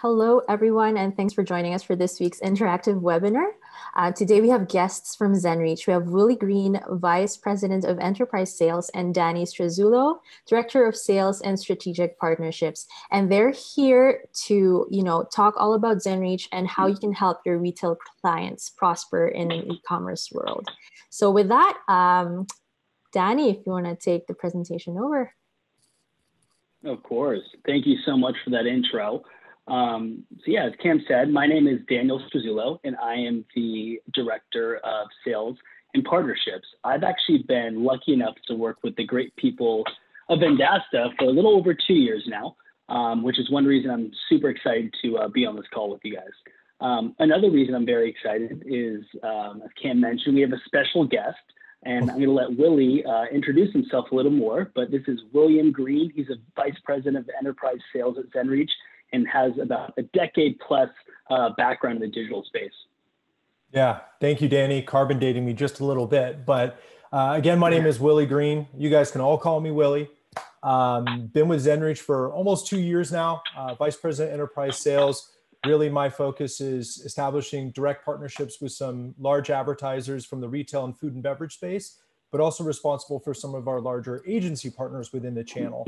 Hello, everyone, and thanks for joining us for this week's interactive webinar. Today, we have guests from Zenreach. We have Willy Green, Vice President of Enterprise Sales, and Danny Strazulo, Director of Sales and Strategic Partnerships. And they're here to, talk all about Zenreach and how you can help your retail clients prosper in an e-commerce world. So with that, Danny, if you want to take the presentation over. Of course. Thank you so much for that intro. As Cam said, my name is Daniel Strazulo, and I am the Director of Sales and Partnerships. I've actually been lucky enough to work with the great people of Vendasta for a little over 2 years now, which is one reason I'm super excited to be on this call with you guys. Another reason I'm very excited is, as Cam mentioned, we have a special guest. And I'm going to let Willy introduce himself a little more, but this is William Green. He's a Vice President of Enterprise Sales at Zenreach and has about a decade plus background in the digital space. Yeah, thank you, Danny. Carbon dating me just a little bit. But again, my name is Willy Green. You guys can all call me Willy. Been with Zenreach for almost 2 years now, Vice President Enterprise Sales. Really, my focus is establishing direct partnerships with some large advertisers from the retail and food and beverage space, but also responsible for some of our larger agency partners within the channel.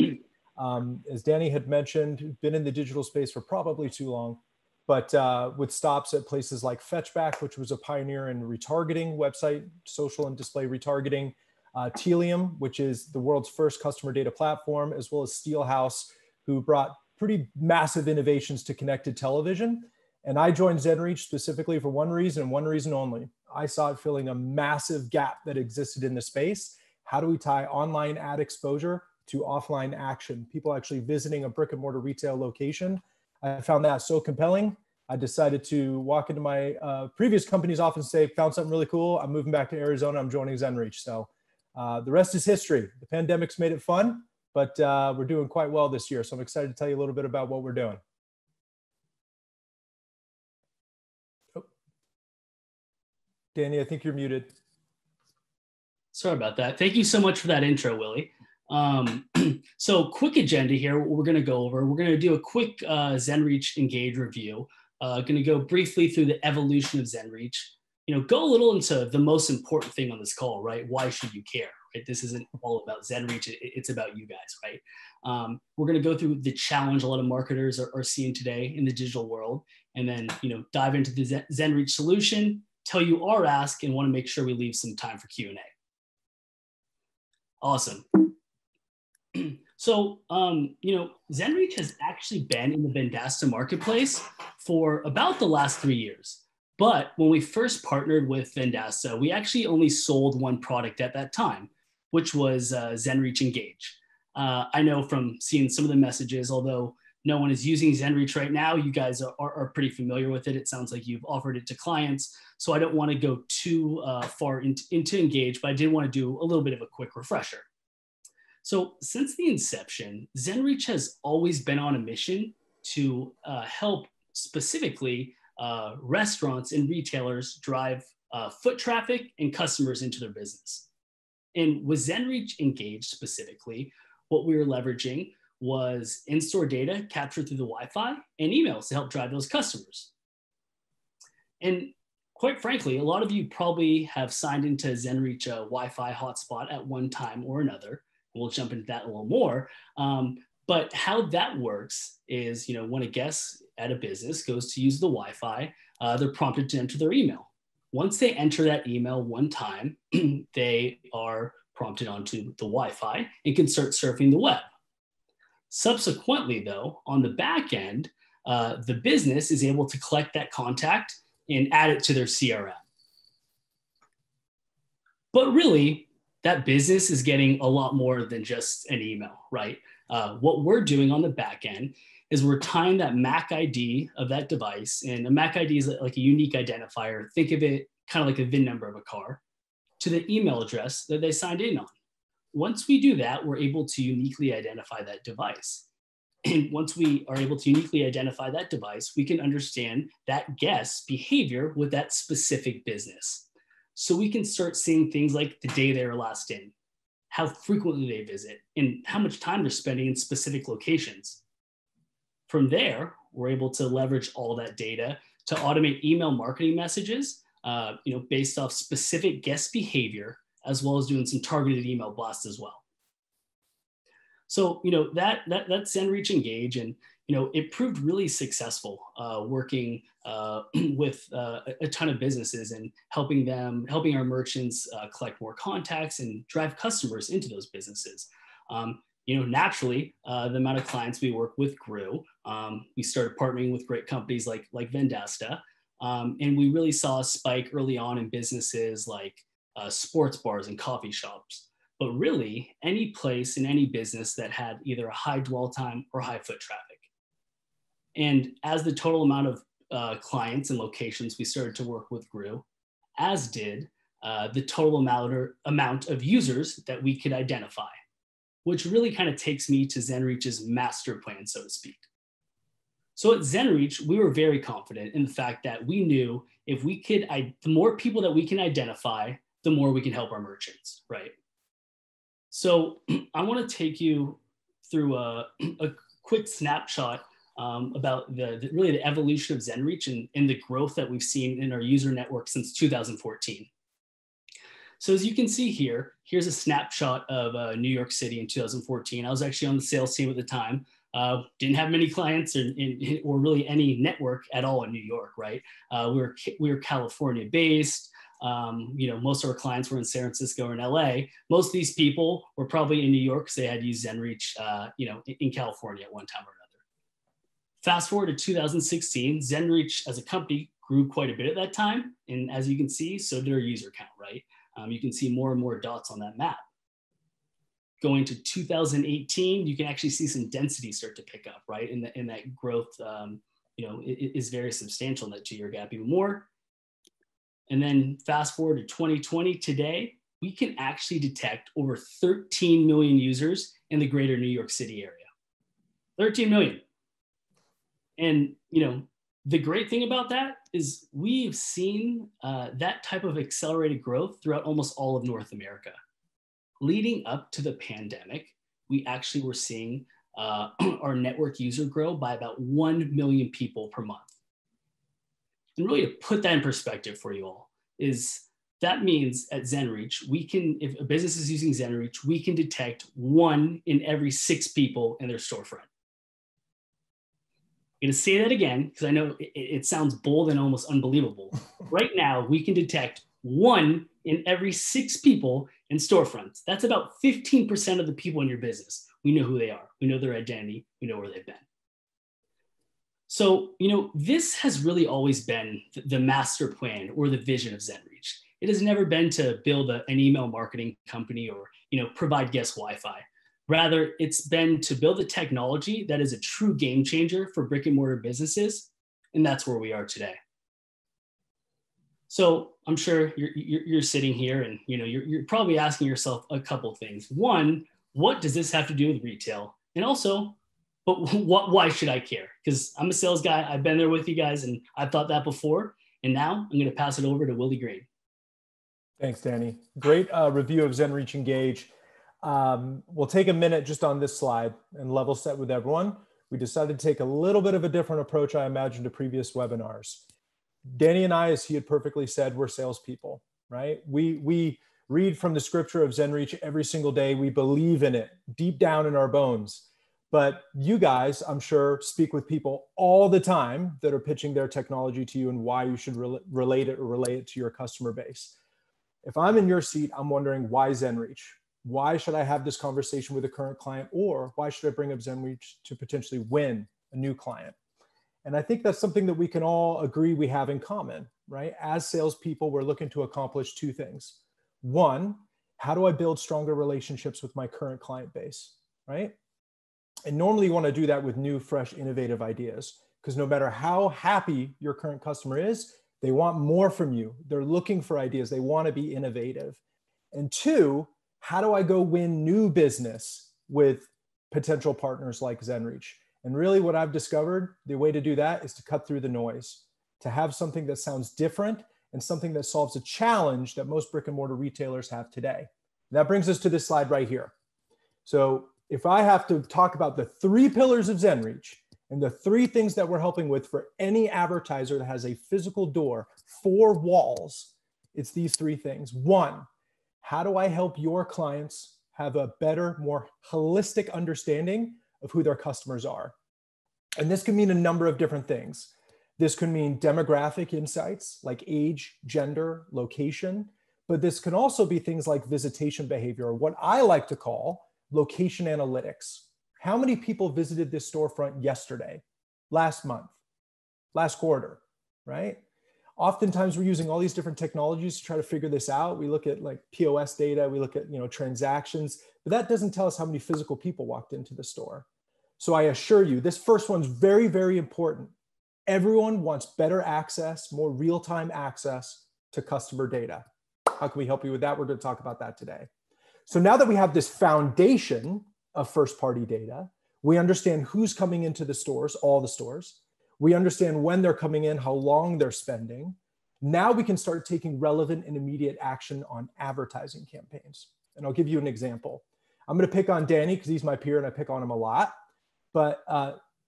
As Danny had mentioned, been in the digital space for probably too long, but with stops at places like Fetchback, which was a pioneer in retargeting, website, social and display retargeting, Telium, which is the world's first customer data platform, as well as Steelhouse, who brought pretty massive innovations to connected television. And I joined Zenreach specifically for one reason and one reason only. I saw it filling a massive gap that existed in the space. How do we tie online ad exposure to offline action? People actually visiting a brick and mortar retail location. I found that so compelling. I decided to walk into my previous company's office and say, found something really cool. I'm moving back to Arizona. I'm joining Zenreach. So the rest is history. The pandemic's made it fun, but we're doing quite well this year. So I'm excited to tell you a little bit about what we're doing. Oh. Danny, I think you're muted. Sorry about that. Thank you so much for that intro, Willy. So quick agenda here, what we're going to go over. We're going to do a quick Zenreach Engage review. Going to go briefly through the evolution of Zenreach. Go a little into the most important thing on this call, right? Why should you care? Right? This isn't all about Zenreach. It's about you guys, right? We're going to go through the challenge a lot of marketers are seeing today in the digital world, and then dive into the Zenreach solution, tell you our ask, and want to make sure we leave some time for Q&A. Awesome. So, Zenreach has actually been in the Vendasta marketplace for about the last 3 years. But when we first partnered with Vendasta, we actually only sold one product at that time, which was Zenreach Engage. I know from seeing some of the messages, although no one is using Zenreach right now, you guys are pretty familiar with it. It sounds like you've offered it to clients. So I don't want to go too far into Engage, but I did want to do a little bit of a quick refresher. So since the inception, Zenreach has always been on a mission to help specifically restaurants and retailers drive foot traffic and customers into their business. And with Zenreach Engage specifically, what we were leveraging was in-store data captured through the Wi-Fi and emails to help drive those customers. And quite frankly, a lot of you probably have signed into Zenreach Wi-Fi hotspot at one time or another. We'll jump into that a little more. But how that works is, when a guest at a business goes to use the Wi-Fi, they're prompted to enter their email. Once they enter that email one time, they are prompted onto the Wi-Fi and can start surfing the web. Subsequently, though, on the back end, the business is able to collect that contact and add it to their CRM. But really, that business is getting a lot more than just an email, right? What we're doing on the back end is we're tying that MAC ID of that device, and a MAC ID is like a unique identifier. Think of it kind of like a VIN number of a car, to the email address that they signed in on. Once we do that, we're able to uniquely identify that device. And once we are able to uniquely identify that device, we can understand that guest's behavior with that specific business. So we can start seeing things like the day they were last in, how frequently they visit, and how much time they're spending in specific locations. From there, we're able to leverage all that data to automate email marketing messages, based off specific guest behavior, as well as doing some targeted email blasts as well. So, that's Zenreach Engage, and it proved really successful working with a ton of businesses and helping our merchants collect more contacts and drive customers into those businesses. Naturally, the amount of clients we work with grew. We started partnering with great companies like Vendasta, and we really saw a spike early on in businesses like sports bars and coffee shops. But really, any place in any business that had either a high dwell time or high foot traffic. And as the total amount of clients and locations we started to work with grew, as did the total amount of users that we could identify, which really kind of takes me to Zenreach's master plan, so to speak. So at Zenreach, we were very confident in the fact that we knew if we could, the more people that we can identify, the more we can help our merchants, right? So I want to take you through a quick snapshot about the evolution of Zenreach and the growth that we've seen in our user network since 2014. So as you can see here, here's a snapshot of New York City in 2014. I was actually on the sales team at the time. Didn't have many clients or really any network at all in New York, right? We were California based. Most of our clients were in San Francisco or in LA. Most of these people were probably in New York because they had used Zenreach, in California at one time or another. Fast forward to 2016, Zenreach as a company grew quite a bit at that time. And as you can see, so did our user count, right? You can see more and more dots on that map. Going to 2018, you can actually see some density start to pick up, right? And that growth, is very substantial in that 2-year gap, even more. And then fast forward to 2020, today, we can actually detect over 13 million users in the greater New York City area. 13 million. And, the great thing about that is we've seen that type of accelerated growth throughout almost all of North America. Leading up to the pandemic, we actually were seeing our network user grow by about 1 million people per month. And really to put that in perspective for you all is that means at Zenreach, if a business is using Zenreach, we can detect 1 in every 6 people in their storefront. I'm going to say that again, because I know it sounds bold and almost unbelievable. Right now, we can detect 1 in every 6 people in storefronts. That's about 15% of the people in your business. We know who they are. We know their identity. We know where they've been. So, this has really always been the master plan or the vision of Zenreach. It has never been to build an email marketing company or, provide guest Wi-Fi. Rather, it's been to build a technology that is a true game changer for brick and mortar businesses. And that's where we are today. So I'm sure you're sitting here and, you're probably asking yourself a couple of things. One, what does this have to do with retail? And also, but why should I care? Because I'm a sales guy. I've been there with you guys and I've thought that before. And now I'm going to pass it over to Willy Green. Thanks, Danny. Great review of Zenreach Engage. We'll take a minute just on this slide and level set with everyone. We decided to take a little bit of a different approach, I imagine, to previous webinars. Danny and I, as he had perfectly said, we're salespeople, right? We read from the scripture of Zenreach every single day. We believe in it deep down in our bones. But you guys, I'm sure, speak with people all the time that are pitching their technology to you and why you should relate it to your customer base. If I'm in your seat, I'm wondering, why Zenreach? Why should I have this conversation with a current client? Or why should I bring up Zenreach to potentially win a new client? And I think that's something that we can all agree we have in common, right? As salespeople, we're looking to accomplish 2 things. One, how do I build stronger relationships with my current client base, right? And normally you want to do that with new, fresh, innovative ideas, because no matter how happy your current customer is, they want more from you. They're looking for ideas. They want to be innovative. And 2, how do I go win new business with potential partners like Zenreach? And really what I've discovered, the way to do that is to cut through the noise, to have something that sounds different and something that solves a challenge that most brick and mortar retailers have today. And that brings us to this slide right here. So if I have to talk about the 3 pillars of Zenreach And the three things that we're helping with for any advertiser that has a physical door, 4 walls, it's these 3 things. 1, how do I help your clients have a better, more holistic understanding of who their customers are? And this can mean a number of different things. This can mean demographic insights like age, gender, location, but this can also be things like visitation behavior, or what I like to call location analytics. How many people visited this storefront yesterday, last month, last quarter, right? Oftentimes we're using all these different technologies to try to figure this out. We look at like POS data, we look at transactions, but that doesn't tell us how many physical people walked into the store. So I assure you, this first one's very, very important. Everyone wants better access, more real-time access to customer data. How can we help you with that? We're going to talk about that today. So now that we have this foundation of first-party data, we understand who's coming into the stores, all the stores. We understand when they're coming in, how long they're spending. Now we can start taking relevant and immediate action on advertising campaigns. And I'll give you an example. I'm going to pick on Danny because he's my peer and I pick on him a lot. But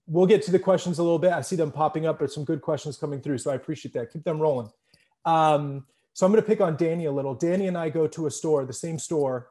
we'll get to the questions a little bit. I see them popping up, but some good questions coming through. So I appreciate that. Keep them rolling. So I'm going to pick on Danny a little. Danny and I go to a store, the same store,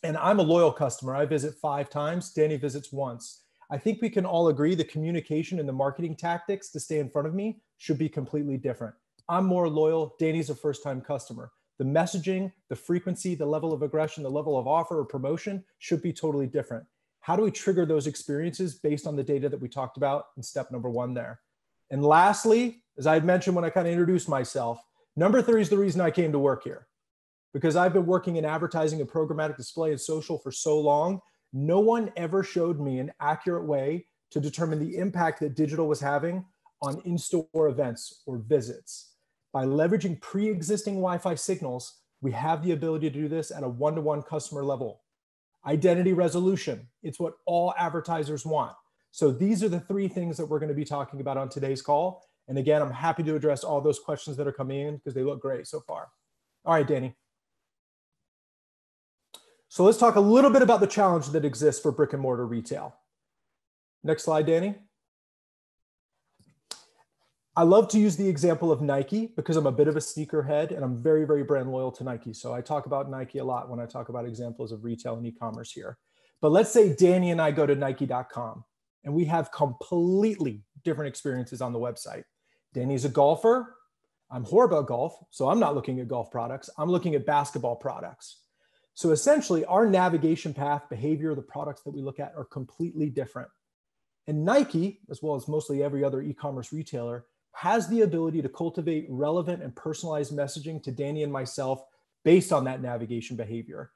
and I'm a loyal customer. I visit 5 times. Danny visits once. I think we can all agree the communication and the marketing tactics to stay in front of me should be completely different. I'm more loyal. Danny's a first-time customer. The messaging, the frequency, the level of aggression, the level of offer or promotion should be totally different. How do we trigger those experiences based on the data that we talked about in step number 1 there? And lastly, as I had mentioned when I kind of introduced myself, number 3 is the reason I came to work here. Because I've been working in advertising and programmatic display and social for so long, no one ever showed me an accurate way to determine the impact that digital was having on in-store events or visits. By leveraging pre-existing Wi-Fi signals, we have the ability to do this at a one-to-one customer level. Identity resolution, it's what all advertisers want. So these are the 3 things that we're going to be talking about on today's call. And again, I'm happy to address all those questions that are coming in because they look great so far. All right, Danny. So let's talk a little bit about the challenge that exists for brick and mortar retail. Next slide, Danny. I love to use the example of Nike because I'm a bit of a sneakerhead and I'm very, very brand loyal to Nike. So I talk about Nike a lot when I talk about examples of retail and e-commerce here. But let's say Danny and I go to Nike.com and we have completely different experiences on the website. Danny's a golfer. I'm horrible at golf, so I'm not looking at golf products. I'm looking at basketball products. So essentially, our navigation path, behavior, the products that we look at are completely different. And Nike, as well as mostly every other e-commerce retailer, has the ability to cultivate relevant and personalized messaging to Danny and myself based on that navigation behavior.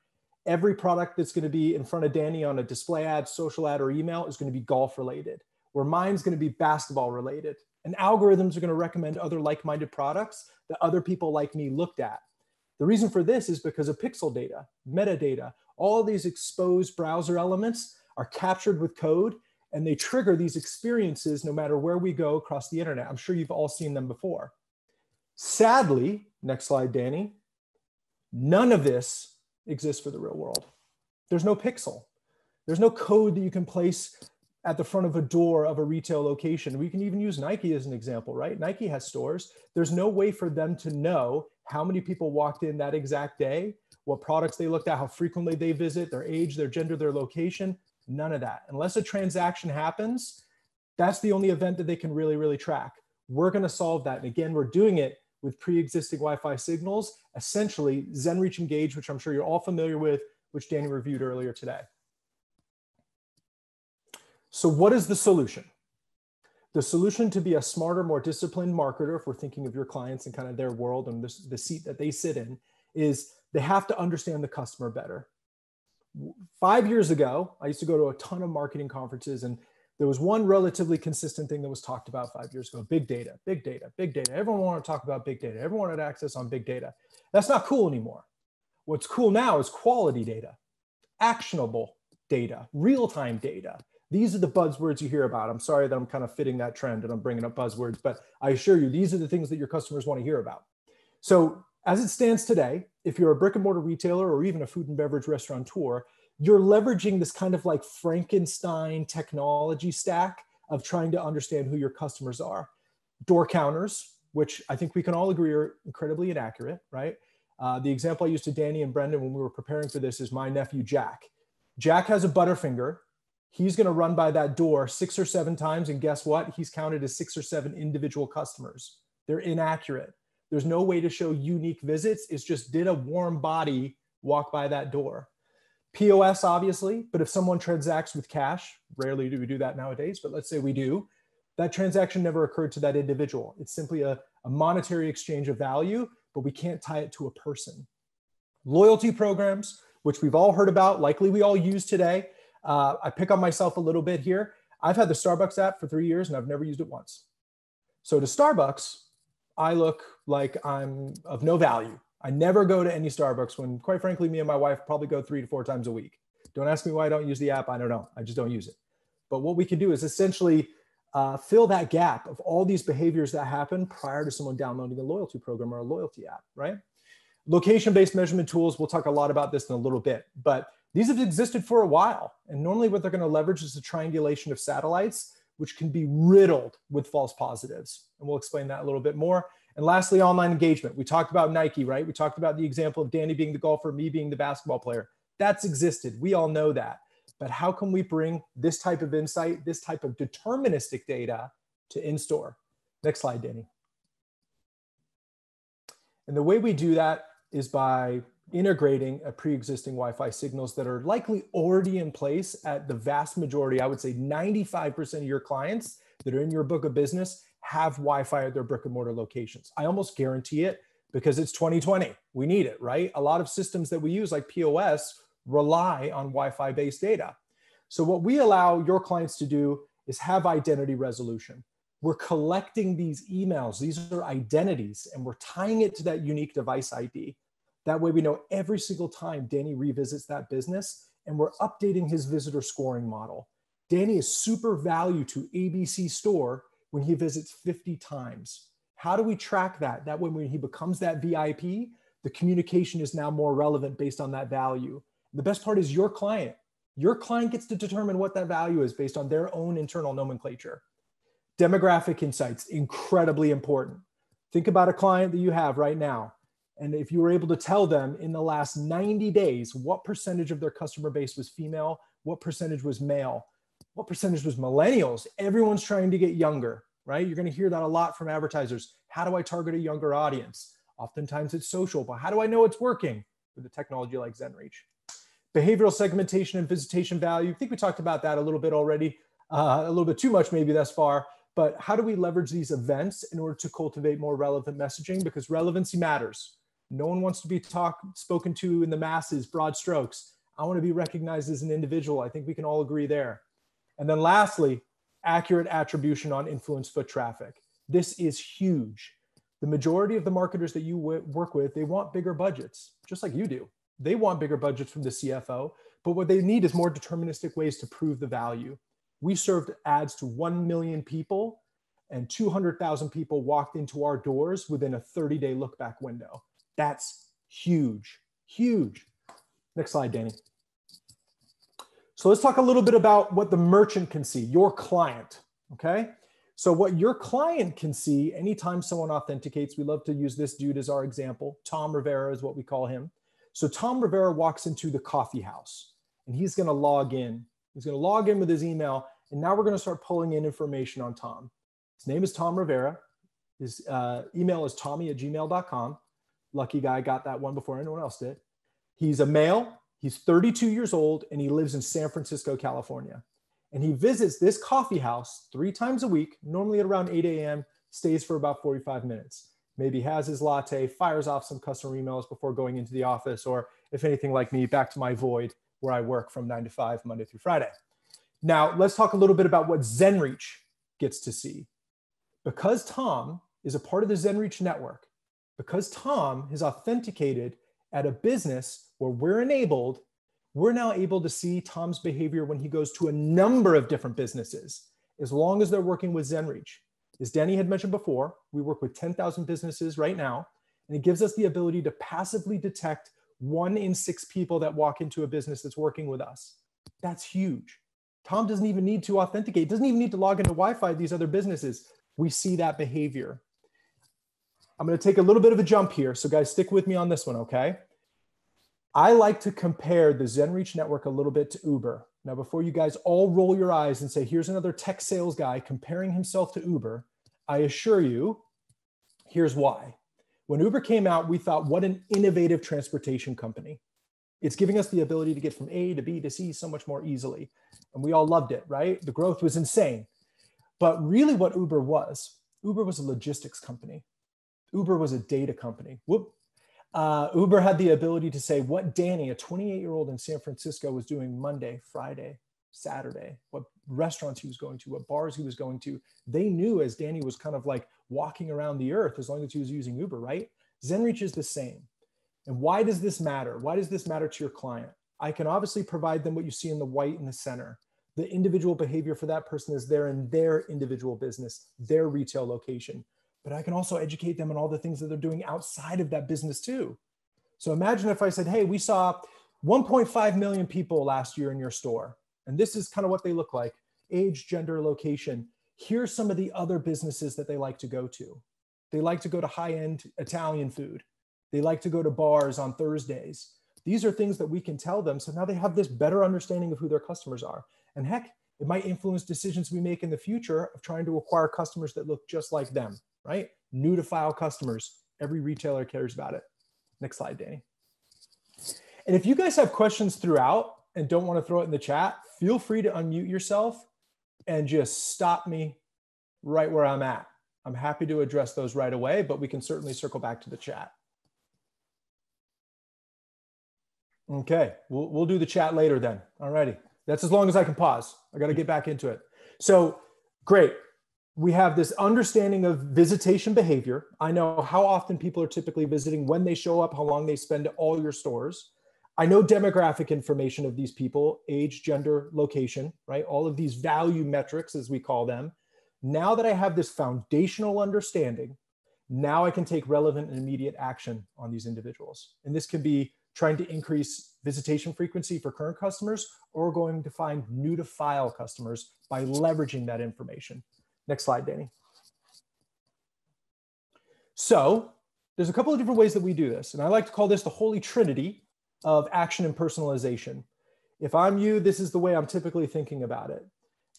Every product that's going to be in front of Danny on a display ad, social ad, or email is going to be golf related, where mine's going to be basketball related. And algorithms are going to recommend other like-minded products that other people like me looked at. The reason for this is because of pixel data, metadata, all of these exposed browser elements are captured with code and they trigger these experiences no matter where we go across the internet. I'm sure you've all seen them before. Sadly, next slide, Danny, none of this exists for the real world. There's no pixel. There's no code that you can place at the front of a door of a retail location. We can even use Nike as an example, right? Nike has stores. There's no way for them to know how many people walked in that exact day, what products they looked at, how frequently they visit, their age, their gender, their location, none of that. Unless a transaction happens, that's the only event that they can really track. We're gonna solve that. And again, we're doing it with pre-existing Wi-Fi signals, essentially Zenreach Engage, which I'm sure you're all familiar with, which Danny reviewed earlier today. So what is the solution? The solution to be a smarter, more disciplined marketer, if we're thinking of your clients and kind of their world and the seat that they sit in, is they have to understand the customer better. 5 years ago, I used to go to a ton of marketing conferences, and there was one relatively consistent thing that was talked about 5 years ago: big data, big data, big data. Everyone wanted to talk about big data. Everyone had access on big data. That's not cool anymore. What's cool now is quality data, actionable data, real-time data. These are the buzzwords you hear about. I'm sorry that I'm kind of fitting that trend and I'm bringing up buzzwords, but I assure you, these are the things that your customers want to hear about. So as it stands today, if you're a brick and mortar retailer or even a food and beverage restaurateur, you're leveraging this kind of like Frankenstein technology stack of trying to understand who your customers are. Door counters, which I think we can all agree are incredibly inaccurate, right? The example I used to Danny and Brendan when we were preparing for this is my nephew, Jack. Jack has a Butterfinger. He's going to run by that door 6 or 7 times. And guess what? He's counted as 6 or 7 individual customers. They're inaccurate. There's no way to show unique visits. It's just, did a warm body walk by that door? POS, obviously, but if someone transacts with cash, rarely do we do that nowadays, but let's say we do, that transaction never occurred to that individual. It's simply a monetary exchange of value, but we can't tie it to a person. Loyalty programs, which we've all heard about, likely we all use today. I pick on myself a little bit here. I've had the Starbucks app for 3 years and I've never used it once. So to Starbucks, I look like I'm of no value. I never go to any Starbucks when, quite frankly, me and my wife probably go 3 to 4 times a week. Don't ask me why I don't use the app. I don't know. I just don't use it. But what we can do is essentially fill that gap of all these behaviors that happen prior to someone downloading a loyalty program or a loyalty app, right? Location-based measurement tools, we'll talk a lot about this in a little bit, but these have existed for a while. And normally what they're going to leverage is the triangulation of satellites, which can be riddled with false positives. And we'll explain that a little bit more. And lastly, online engagement. We talked about Nike, right? We talked about the example of Danny being the golfer, me being the basketball player. That's existed. We all know that. But how can we bring this type of insight, this type of deterministic data to in-store? Next slide, Danny. And the way we do that is by integrating a pre-existing Wi-Fi signals that are likely already in place at the vast majority. I would say 95% of your clients that are in your book of business have Wi-Fi at their brick and mortar locations. I almost guarantee it because it's 2020. We need it, right? A lot of systems that we use like POS rely on Wi-Fi based data. So what we allow your clients to do is have identity resolution. We're collecting these emails. These are identities and we're tying it to that unique device ID. That way we know every single time Danny revisits that business and we're updating his visitor scoring model. Danny is super value to ABC store when he visits 50 times. How do we track that? That way when he becomes that VIP, the communication is now more relevant based on that value. The best part is your client. Your client gets to determine what that value is based on their own internal nomenclature. Demographic insights, incredibly important. Think about a client that you have right now. And if you were able to tell them in the last 90 days, what percentage of their customer base was female, what percentage was male, what percentage was millennials, everyone's trying to get younger, right? You're going to hear that a lot from advertisers. How do I target a younger audience? Oftentimes it's social, but how do I know it's working with a technology like Zenreach? Behavioral segmentation and visitation value. I think we talked about that a little bit already, a little bit too much maybe thus far, but how do we leverage these events in order to cultivate more relevant messaging? Because relevancy matters. No one wants to be spoken to in the masses, broad strokes. I want to be recognized as an individual. I think we can all agree there. And then lastly, accurate attribution on influence foot traffic. This is huge. The majority of the marketers that you work with, they want bigger budgets, just like you do. They want bigger budgets from the CFO, but what they need is more deterministic ways to prove the value. We served ads to 1 million people and 200,000 people walked into our doors within a 30-day look back window. That's huge, huge. Next slide, Danny. So let's talk a little bit about what the merchant can see, your client, okay? So what your client can see anytime someone authenticates, we love to use this dude as our example. Tom Rivera is what we call him. So Tom Rivera walks into the coffee house and he's gonna log in. He's gonna log in with his email and now we're gonna start pulling in information on Tom. His name is Tom Rivera. His email is tommy@gmail.com. Lucky guy got that one before anyone else did. He's a male, he's 32 years old, and he lives in San Francisco, California. And he visits this coffee house 3 times a week, normally at around 8 a.m., stays for about 45 minutes. Maybe has his latte, fires off some customer emails before going into the office, or if anything like me, back to my void where I work from 9 to 5, Monday through Friday. Now, let's talk a little bit about what Zenreach gets to see. Because Tom is a part of the Zenreach network, because Tom has authenticated at a business where we're enabled, we're now able to see Tom's behavior when he goes to a number of different businesses, as long as they're working with Zenreach. As Danny had mentioned before, we work with 10,000 businesses right now, and it gives us the ability to passively detect 1 in 6 people that walk into a business that's working with us. That's huge. Tom doesn't even need to authenticate, doesn't even need to log into Wi-Fi at these other businesses. We see that behavior. I'm going to take a little bit of a jump here. So guys, stick with me on this one, okay? I like to compare the Zenreach network a little bit to Uber. Now, before you guys all roll your eyes and say, here's another tech sales guy comparing himself to Uber, I assure you, here's why. When Uber came out, we thought, what an innovative transportation company. It's giving us the ability to get from A to B to C so much more easily. And we all loved it, right? The growth was insane. But really what Uber was a logistics company. Uber was a data company. Uber had the ability to say what Danny, a 28-year-old in San Francisco, was doing Monday, Friday, Saturday, what restaurants he was going to, what bars he was going to. They knew as Danny was kind of like walking around the earth, as long as he was using Uber, right? Zenreach is the same. And why does this matter? Why does this matter to your client? I can obviously provide them what you see in the white in the center. The individual behavior for that person is there in their individual business, their retail location. But I can also educate them on all the things that they're doing outside of that business too. So imagine if I said, hey, we saw 1.5 million people last year in your store. And this is kind of what they look like: age, gender, location. Here's some of the other businesses that they like to go to. They like to go to high-end Italian food. They like to go to bars on Thursdays. These are things that we can tell them. So now they have this better understanding of who their customers are. And heck, it might influence decisions we make in the future of trying to acquire customers that look just like them, right? New to file customers. Every retailer cares about it. Next slide, Danny. And if you guys have questions throughout and don't want to throw it in the chat, feel free to unmute yourself and just stop me right where I'm at. I'm happy to address those right away, but we can certainly circle back to the chat. Okay, we'll do the chat later then. All righty. That's as long as I can pause. I got to get back into it. So great. We have this understanding of visitation behavior. I know how often people are typically visiting, when they show up, how long they spend at all your stores. I know demographic information of these people: age, gender, location, right? All of these value metrics, as we call them. Now that I have this foundational understanding, now I can take relevant and immediate action on these individuals. And this can be trying to increase visitation frequency for current customers, or going to find new to file customers by leveraging that information. Next slide, Danny. So there's a couple of different ways that we do this. And I like to call this the holy trinity of action and personalization. If I'm you, this is the way I'm typically thinking about it.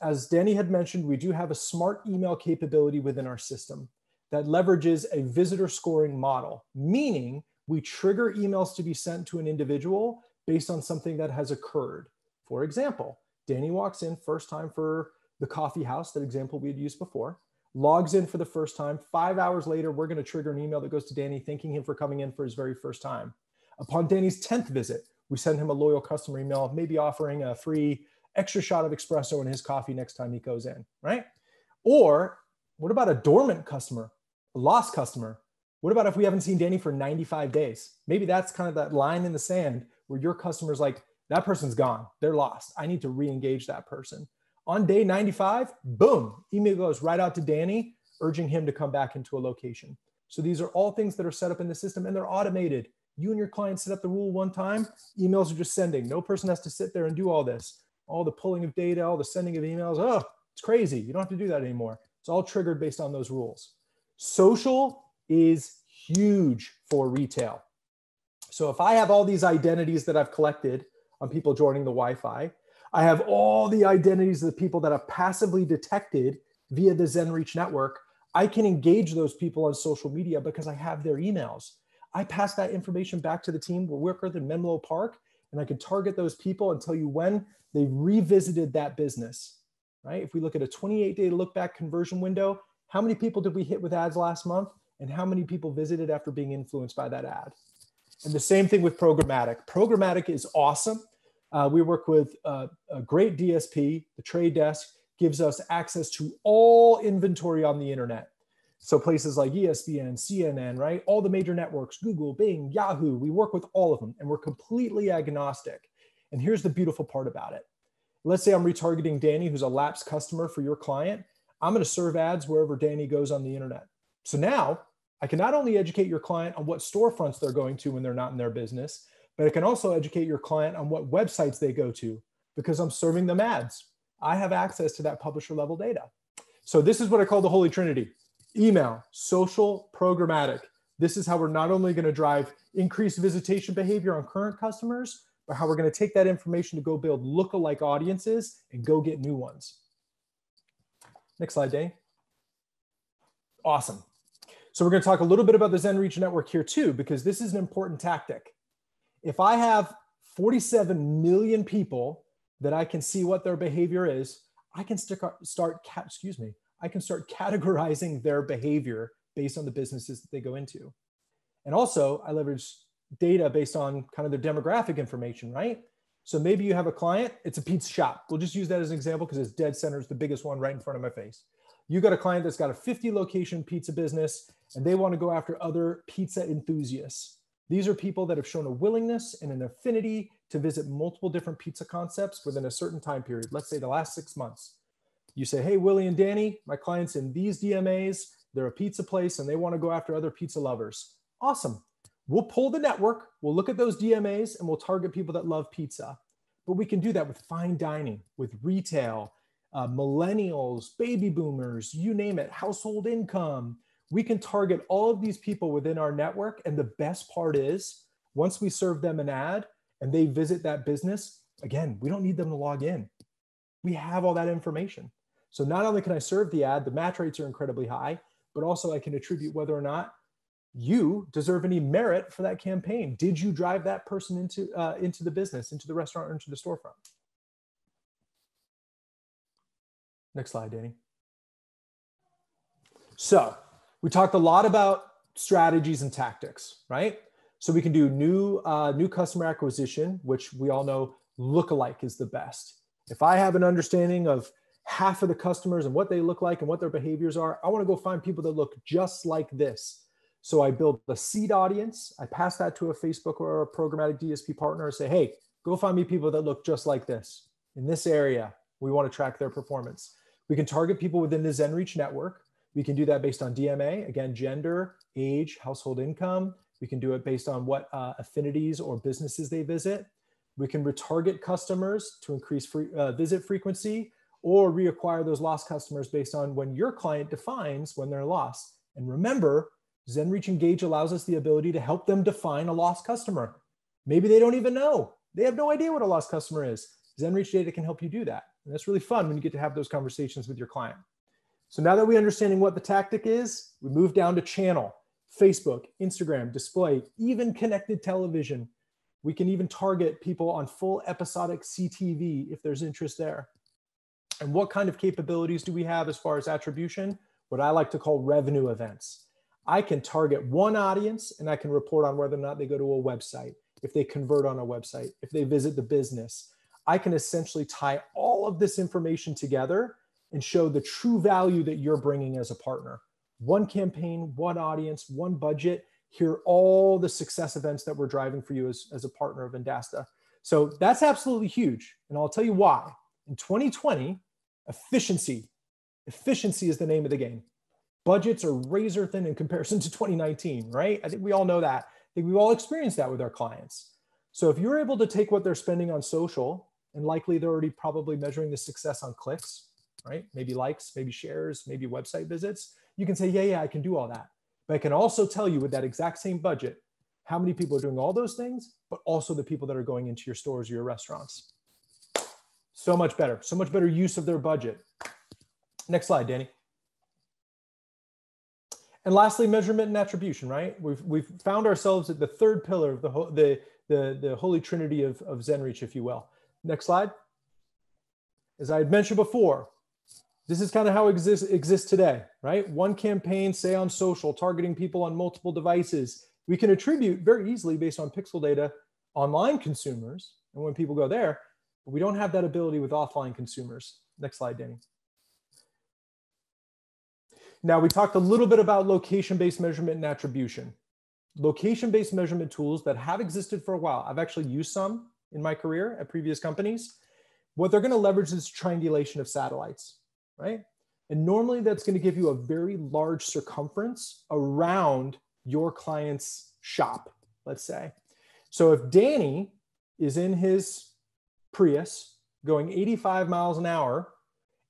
As Danny had mentioned, we do have a smart email capability within our system that leverages a visitor scoring model, meaning we trigger emails to be sent to an individual based on something that has occurred. For example, Danny walks in first time for the coffee house, that example we had used before, logs in for the first time. 5 hours later, we're going to trigger an email that goes to Danny thanking him for coming in for his very first time. Upon Danny's 10th visit, we send him a loyal customer email, maybe offering a free extra shot of espresso in his coffee next time he goes in, right? Or what about a dormant customer, a lost customer? What about if we haven't seen Danny for 95 days? Maybe that's kind of that line in the sand where your customer's like, that person's gone, they're lost. I need to re-engage that person. On day 95, boom, email goes right out to Danny, urging him to come back into a location. So these are all things that are set up in the system and they're automated. You and your client set up the rule one time, emails are just sending. No person has to sit there and do all this. All the pulling of data, all the sending of emails. Oh, it's crazy. You don't have to do that anymore. It's all triggered based on those rules. Social is huge for retail. So if I have all these identities that I've collected on people joining the Wi-Fi, I have all the identities of the people that I've passively detected via the Zenreach network. I can engage those people on social media because I have their emails. I pass that information back to the team. We'll work with in Menlo Park, and I can target those people and tell you when they revisited that business, right? If we look at a 28-day look back conversion window, how many people did we hit with ads last month? And how many people visited after being influenced by that ad? And the same thing with programmatic. Programmatic is awesome. We work with a great DSP. The Trade Desk gives us access to all inventory on the internet. So places like ESPN, CNN, right? All the major networks, Google, Bing, Yahoo, we work with all of them and we're completely agnostic. And here's the beautiful part about it. Let's say I'm retargeting Danny, who's a lapsed customer for your client. I'm going to serve ads wherever Danny goes on the internet. So now I can not only educate your client on what storefronts they're going to when they're not in their business, but I can also educate your client on what websites they go to because I'm serving them ads. I have access to that publisher level data. So this is what I call the Holy Trinity: email, social, programmatic. This is how we're not only going to drive increased visitation behavior on current customers, but how we're going to take that information to go build lookalike audiences and go get new ones. Next slide, Dane. Awesome. So we're going to talk a little bit about the Zenreach network here too, because this is an important tactic. If I have 47 million people that I can see what their behavior is, I can start categorizing their behavior based on the businesses that they go into. And also I leverage data based on kind of their demographic information, right? So maybe you have a client, it's a pizza shop. We'll just use that as an example because it's dead center, is the biggest one right in front of my face. You got a client that's got a 50 location pizza business and they want to go after other pizza enthusiasts. These are people that have shown a willingness and an affinity to visit multiple different pizza concepts within a certain time period. Let's say the last 6 months. You say, hey, Willie and Danny, my client's in these DMAs, they're a pizza place and they want to go after other pizza lovers. Awesome. We'll pull the network, we'll look at those DMAs and we'll target people that love pizza. But we can do that with fine dining, with retail, millennials, baby boomers, you name it, household income. We can target all of these people within our network. And the best part is, once we serve them an ad and they visit that business, again, we don't need them to log in. We have all that information. So not only can I serve the ad, the match rates are incredibly high, but also I can attribute whether or not you deserve any merit for that campaign. Did you drive that person into the business, into the restaurant, or into the storefront? Next slide, Danny. So we talked a lot about strategies and tactics, right? So we can do new customer acquisition, which we all know lookalike is the best. If I have an understanding of half of the customers and what they look like and what their behaviors are, I want to go find people that look just like this. So I build a seed audience. I pass that to a Facebook or a programmatic DSP partner and say, hey, go find me people that look just like this in this area. We want to track their performance. We can target people within the Zenreach network. We can do that based on DMA, again, gender, age, household income. We can do it based on what affinities or businesses they visit. We can retarget customers to increase visit frequency, or reacquire those lost customers based on when your client defines when they're lost. And remember, Zenreach Engage allows us the ability to help them define a lost customer. Maybe they don't even know. They have no idea what a lost customer is. Zenreach data can help you do that. And that's really fun when you get to have those conversations with your client. So now that we're understanding what the tactic is, we move down to channel, Facebook, Instagram, display, even connected television. We can even target people on full episodic CTV if there's interest there. And what kind of capabilities do we have as far as attribution? What I like to call revenue events. I can target one audience and I can report on whether or not they go to a website, if they convert on a website, if they visit the business. I can essentially tie all of this information together and show the true value that you're bringing as a partner. One campaign, one audience, one budget. Here are all the success events that we're driving for you as a partner of Vendasta. So that's absolutely huge. And I'll tell you why. In 2020, efficiency is the name of the game. Budgets are razor thin in comparison to 2019, right? I think we all know that. I think we've all experienced that with our clients. So if you're able to take what they're spending on social, and likely they're already probably measuring the success on clicks, right? Maybe likes, maybe shares, maybe website visits. You can say, yeah, I can do all that. But I can also tell you with that exact same budget, how many people are doing all those things, but also the people that are going into your stores or your restaurants. So much better use of their budget. Next slide, Danny. And lastly, measurement and attribution, right? We've found ourselves at the third pillar of the holy trinity of Zenreach, if you will. Next slide. As I had mentioned before, this is kind of how it exists today, right? One campaign, say on social, targeting people on multiple devices. We can attribute very easily based on pixel data online consumers and when people go there, but we don't have that ability with offline consumers. Next slide, Danny. Now, we talked a little bit about location-based measurement and attribution. Location-based measurement tools that have existed for a while. I've actually used some in my career at previous companies. What they're going to leverage is triangulation of satellites, right? And normally that's going to give you a very large circumference around your client's shop, let's say. So if Danny is in his Prius going 85 miles an hour,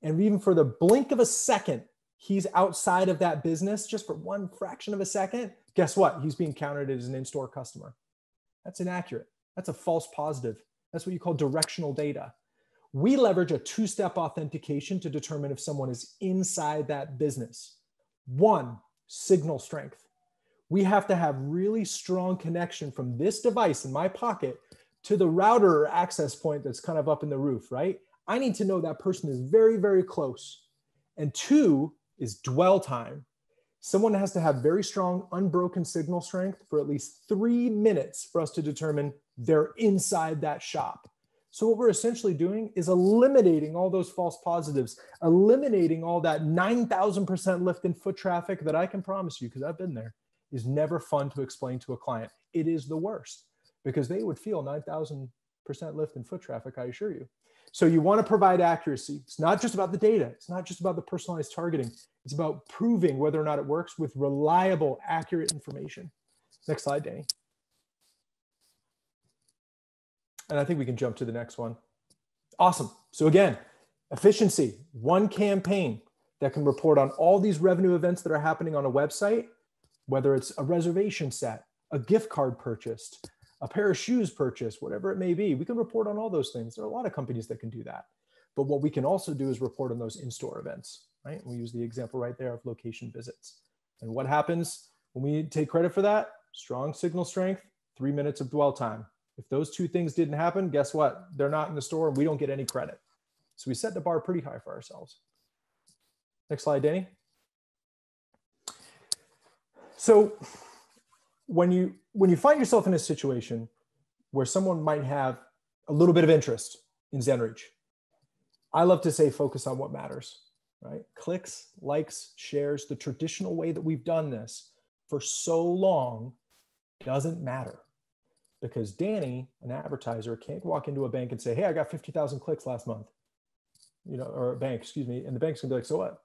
and even for the blink of a second, he's outside of that business just for one fraction of a second, guess what? He's being counted as an in-store customer. That's inaccurate. That's a false positive. That's what you call directional data. We leverage a two-step authentication to determine if someone is inside that business. One, signal strength. We have to have really strong connection from this device in my pocket to the router or access point that's kind of up in the roof, right? I need to know that person is very, very close. And two is dwell time. Someone has to have very strong, unbroken signal strength for at least 3 minutes for us to determine they're inside that shop. So what we're essentially doing is eliminating all those false positives, eliminating all that 9,000% lift in foot traffic that I can promise you, because I've been there, is never fun to explain to a client. It is the worst because they would feel 9,000% lift in foot traffic, I assure you. So you want to provide accuracy. It's not just about the data. It's not just about the personalized targeting. It's about proving whether or not it works with reliable, accurate information. Next slide, Danny. And I think we can jump to the next one. Awesome. So again, efficiency, one campaign that can report on all these revenue events that are happening on a website, whether it's a reservation set, a gift card purchased, a pair of shoes purchased, whatever it may be. We can report on all those things. There are a lot of companies that can do that. But what we can also do is report on those in-store events, right? We use the example right there of location visits. And what happens when we take credit for that? Strong signal strength, 3 minutes of dwell time. If those two things didn't happen, guess what? They're not in the store and we don't get any credit. So we set the bar pretty high for ourselves. Next slide, Danny. So when you find yourself in a situation where someone might have a little bit of interest in Zenreach, I love to say focus on what matters, right? Clicks, likes, shares, the traditional way that we've done this for so long doesn't matter. Because Danny, an advertiser, can't walk into a bank and say, hey, I got 50,000 clicks last month, or a bank, excuse me. And the bank's gonna be like, so what,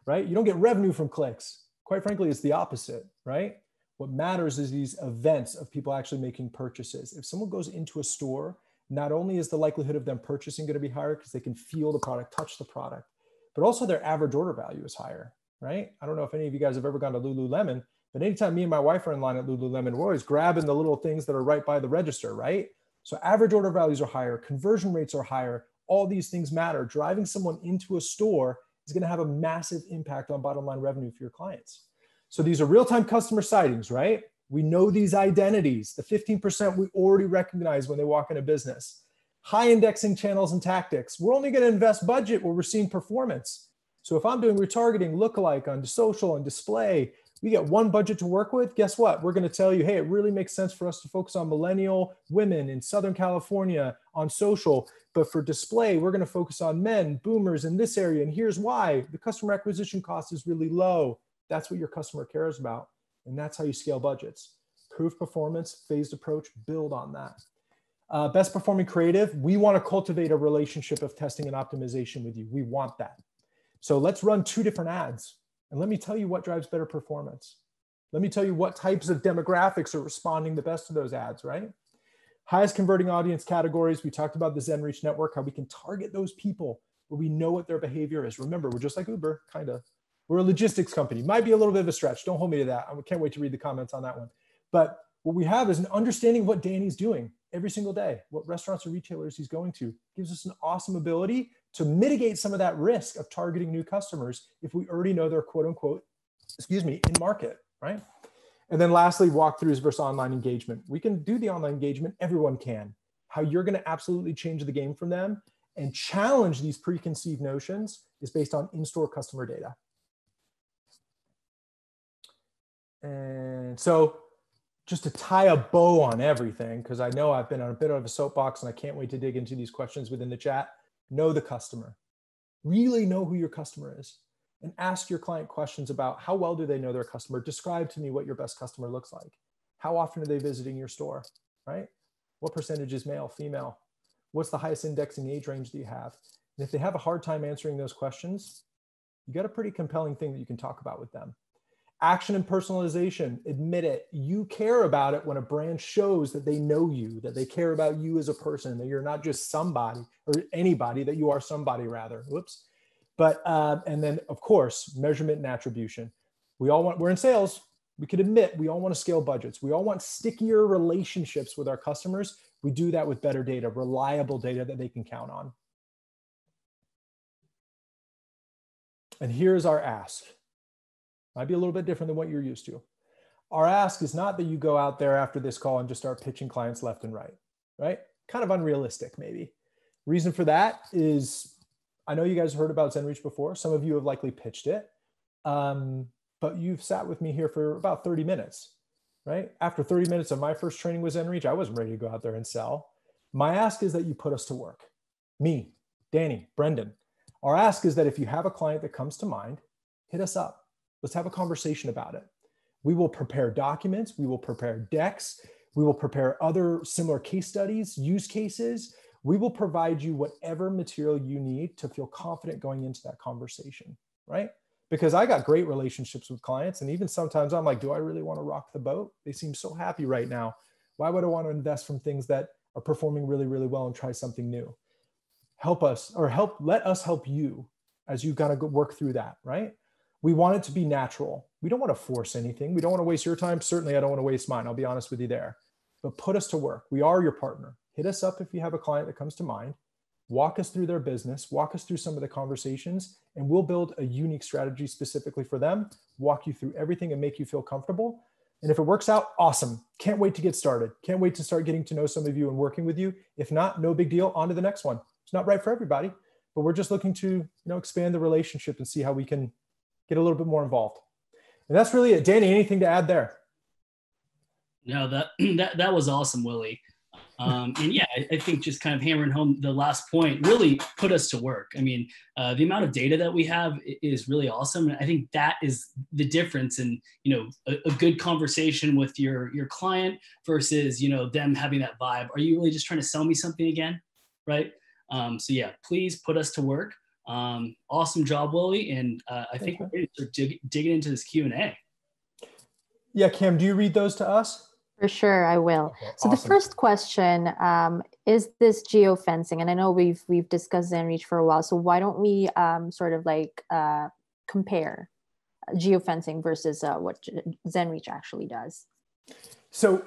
right? You don't get revenue from clicks. Quite frankly, it's the opposite, right? What matters is these events of people actually making purchases. If someone goes into a store, not only is the likelihood of them purchasing gonna be higher because they can feel the product, touch the product, but also their average order value is higher, right? I don't know if any of you guys have ever gone to Lululemon, but anytime me and my wife are in line at Lululemon, we're always grabbing the little things that are right by the register, right? So average order values are higher, conversion rates are higher, all these things matter. Driving someone into a store is gonna have a massive impact on bottom line revenue for your clients. So these are real-time customer sightings, right? We know these identities, the 15% we already recognize when they walk into business. High indexing channels and tactics. We're only gonna invest budget where we're seeing performance. So if I'm doing retargeting, lookalike on social and display, we get one budget to work with, guess what? We're gonna tell you, hey, it really makes sense for us to focus on millennial women in Southern California on social, but for display, we're gonna focus on men, boomers in this area, and here's why. The customer acquisition cost is really low. That's what your customer cares about, and that's how you scale budgets. Prove performance, phased approach, build on that. Best performing creative, we wanna cultivate a relationship of testing and optimization with you. We want that. So let's run 2 different ads. And let me tell you what drives better performance. Let me tell you what types of demographics are responding the best to those ads, right? Highest converting audience categories. We talked about the Zenreach network, how we can target those people where we know what their behavior is. Remember, we're just like Uber, kind of. We're a logistics company. Might be a little bit of a stretch. Don't hold me to that. I can't wait to read the comments on that one. But what we have is an understanding of what Danny's doing every single day, what restaurants or retailers he's going to. Gives us an awesome ability to mitigate some of that risk of targeting new customers if we already know they're quote unquote, in market, right? And then lastly, walkthroughs versus online engagement. We can do the online engagement, everyone can. How you're gonna absolutely change the game from them and challenge these preconceived notions is based on in-store customer data. And so just to tie a bow on everything, because I know I've been on a bit of a soapbox and I can't wait to dig into these questions within the chat. Know the customer. Really know who your customer is and ask your client questions about how well do they know their customer? Describe to me what your best customer looks like. How often are they visiting your store, right? What percentage is male, female? What's the highest indexing age range that you have? And if they have a hard time answering those questions, you got a pretty compelling thing that you can talk about with them. Action and personalization, admit it. You care about it when a brand shows that they know you, that they care about you as a person, that you're not just somebody or anybody, that you are somebody rather. Whoops. But, and then of course, measurement and attribution. We're in sales. We could admit we all want to scale budgets. We all want stickier relationships with our customers. We do that with better data, reliable data that they can count on. And here's our ask. Might be a little bit different than what you're used to. Our ask is not that you go out there after this call and just start pitching clients left and right? Kind of unrealistic, maybe. Reason for that is, I know you guys heard about Zenreach before. Some of you have likely pitched it, but you've sat with me here for about 30 minutes, right? After 30 minutes of my first training with Zenreach, I wasn't ready to go out there and sell. My ask is that you put us to work. Me, Danny, Brendan. Our ask is that if you have a client that comes to mind, hit us up. Let's have a conversation about it. We will prepare documents. We will prepare decks. We will prepare other similar case studies, use cases. We will provide you whatever material you need to feel confident going into that conversation, right? Because I got great relationships with clients. And even sometimes I'm like, do I really want to rock the boat? They seem so happy right now. Why would I want to invest from things that are performing really, really well and try something new? Help us, or let us help you as you gotta go work through that, right? We want it to be natural. We don't want to force anything. We don't want to waste your time. Certainly, I don't want to waste mine. I'll be honest with you there. But put us to work. We are your partner. Hit us up if you have a client that comes to mind. Walk us through their business. Walk us through some of the conversations, and we'll build a unique strategy specifically for them, walk you through everything and make you feel comfortable. And if it works out, awesome. Can't wait to get started. Can't wait to start getting to know some of you and working with you. If not, no big deal. On to the next one. It's not right for everybody, but we're just looking to expand the relationship and see how we can get a little bit more involved. And that's really it. Danny, anything to add there? No, that was awesome, Willie. And yeah, I think just kind of hammering home the last point really put us to work. I mean, the amount of data that we have is really awesome. And I think that is the difference in, a good conversation with your client versus, them having that vibe. Are you really just trying to sell me something again? Right. So yeah, please put us to work. Awesome job, Willie. And I think we're ready to start digging into this Q&A. Yeah, Cam, do you read those to us? For sure, I will. Okay, so awesome. The first question is this geofencing, and I know we've discussed Zenreach for a while. So why don't we compare geofencing versus what Zenreach actually does? So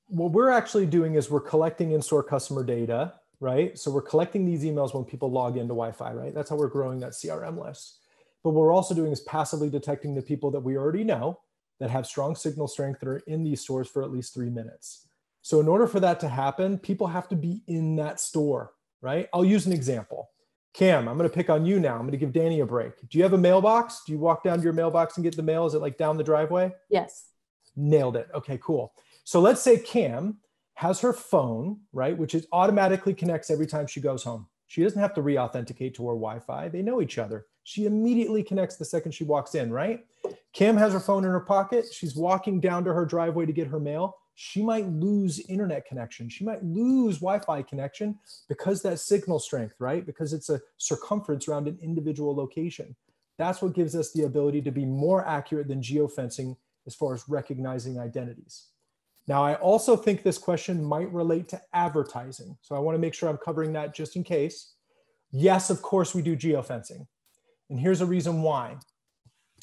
what we're actually doing is we're collecting in-store customer data, right? So we're collecting these emails when people log into Wi-Fi, right? That's how we're growing that CRM list. But what we're also doing is passively detecting the people that we already know that have strong signal strength that are in these stores for at least 3 minutes. So in order for that to happen, people have to be in that store, right? I'll use an example. Cam, I'm going to pick on you now. I'm going to give Danny a break. Do you have a mailbox? Do you walk down to your mailbox and get the mail? Is it like down the driveway? Yes. Nailed it. Okay, cool. So let's say Cam has her phone, right, which is automatically connects every time she goes home. She doesn't have to re-authenticate to her Wi-Fi. They know each other. She immediately connects the second she walks in, right? Cam has her phone in her pocket. She's walking down to her driveway to get her mail. She might lose internet connection. She might lose Wi-Fi connection because that signal strength, right? Because it's a circumference around an individual location. That's what gives us the ability to be more accurate than geofencing as far as recognizing identities. Now, I also think this question might relate to advertising. So I want to make sure I'm covering that just in case. Yes, of course, we do geofencing. And here's a reason why.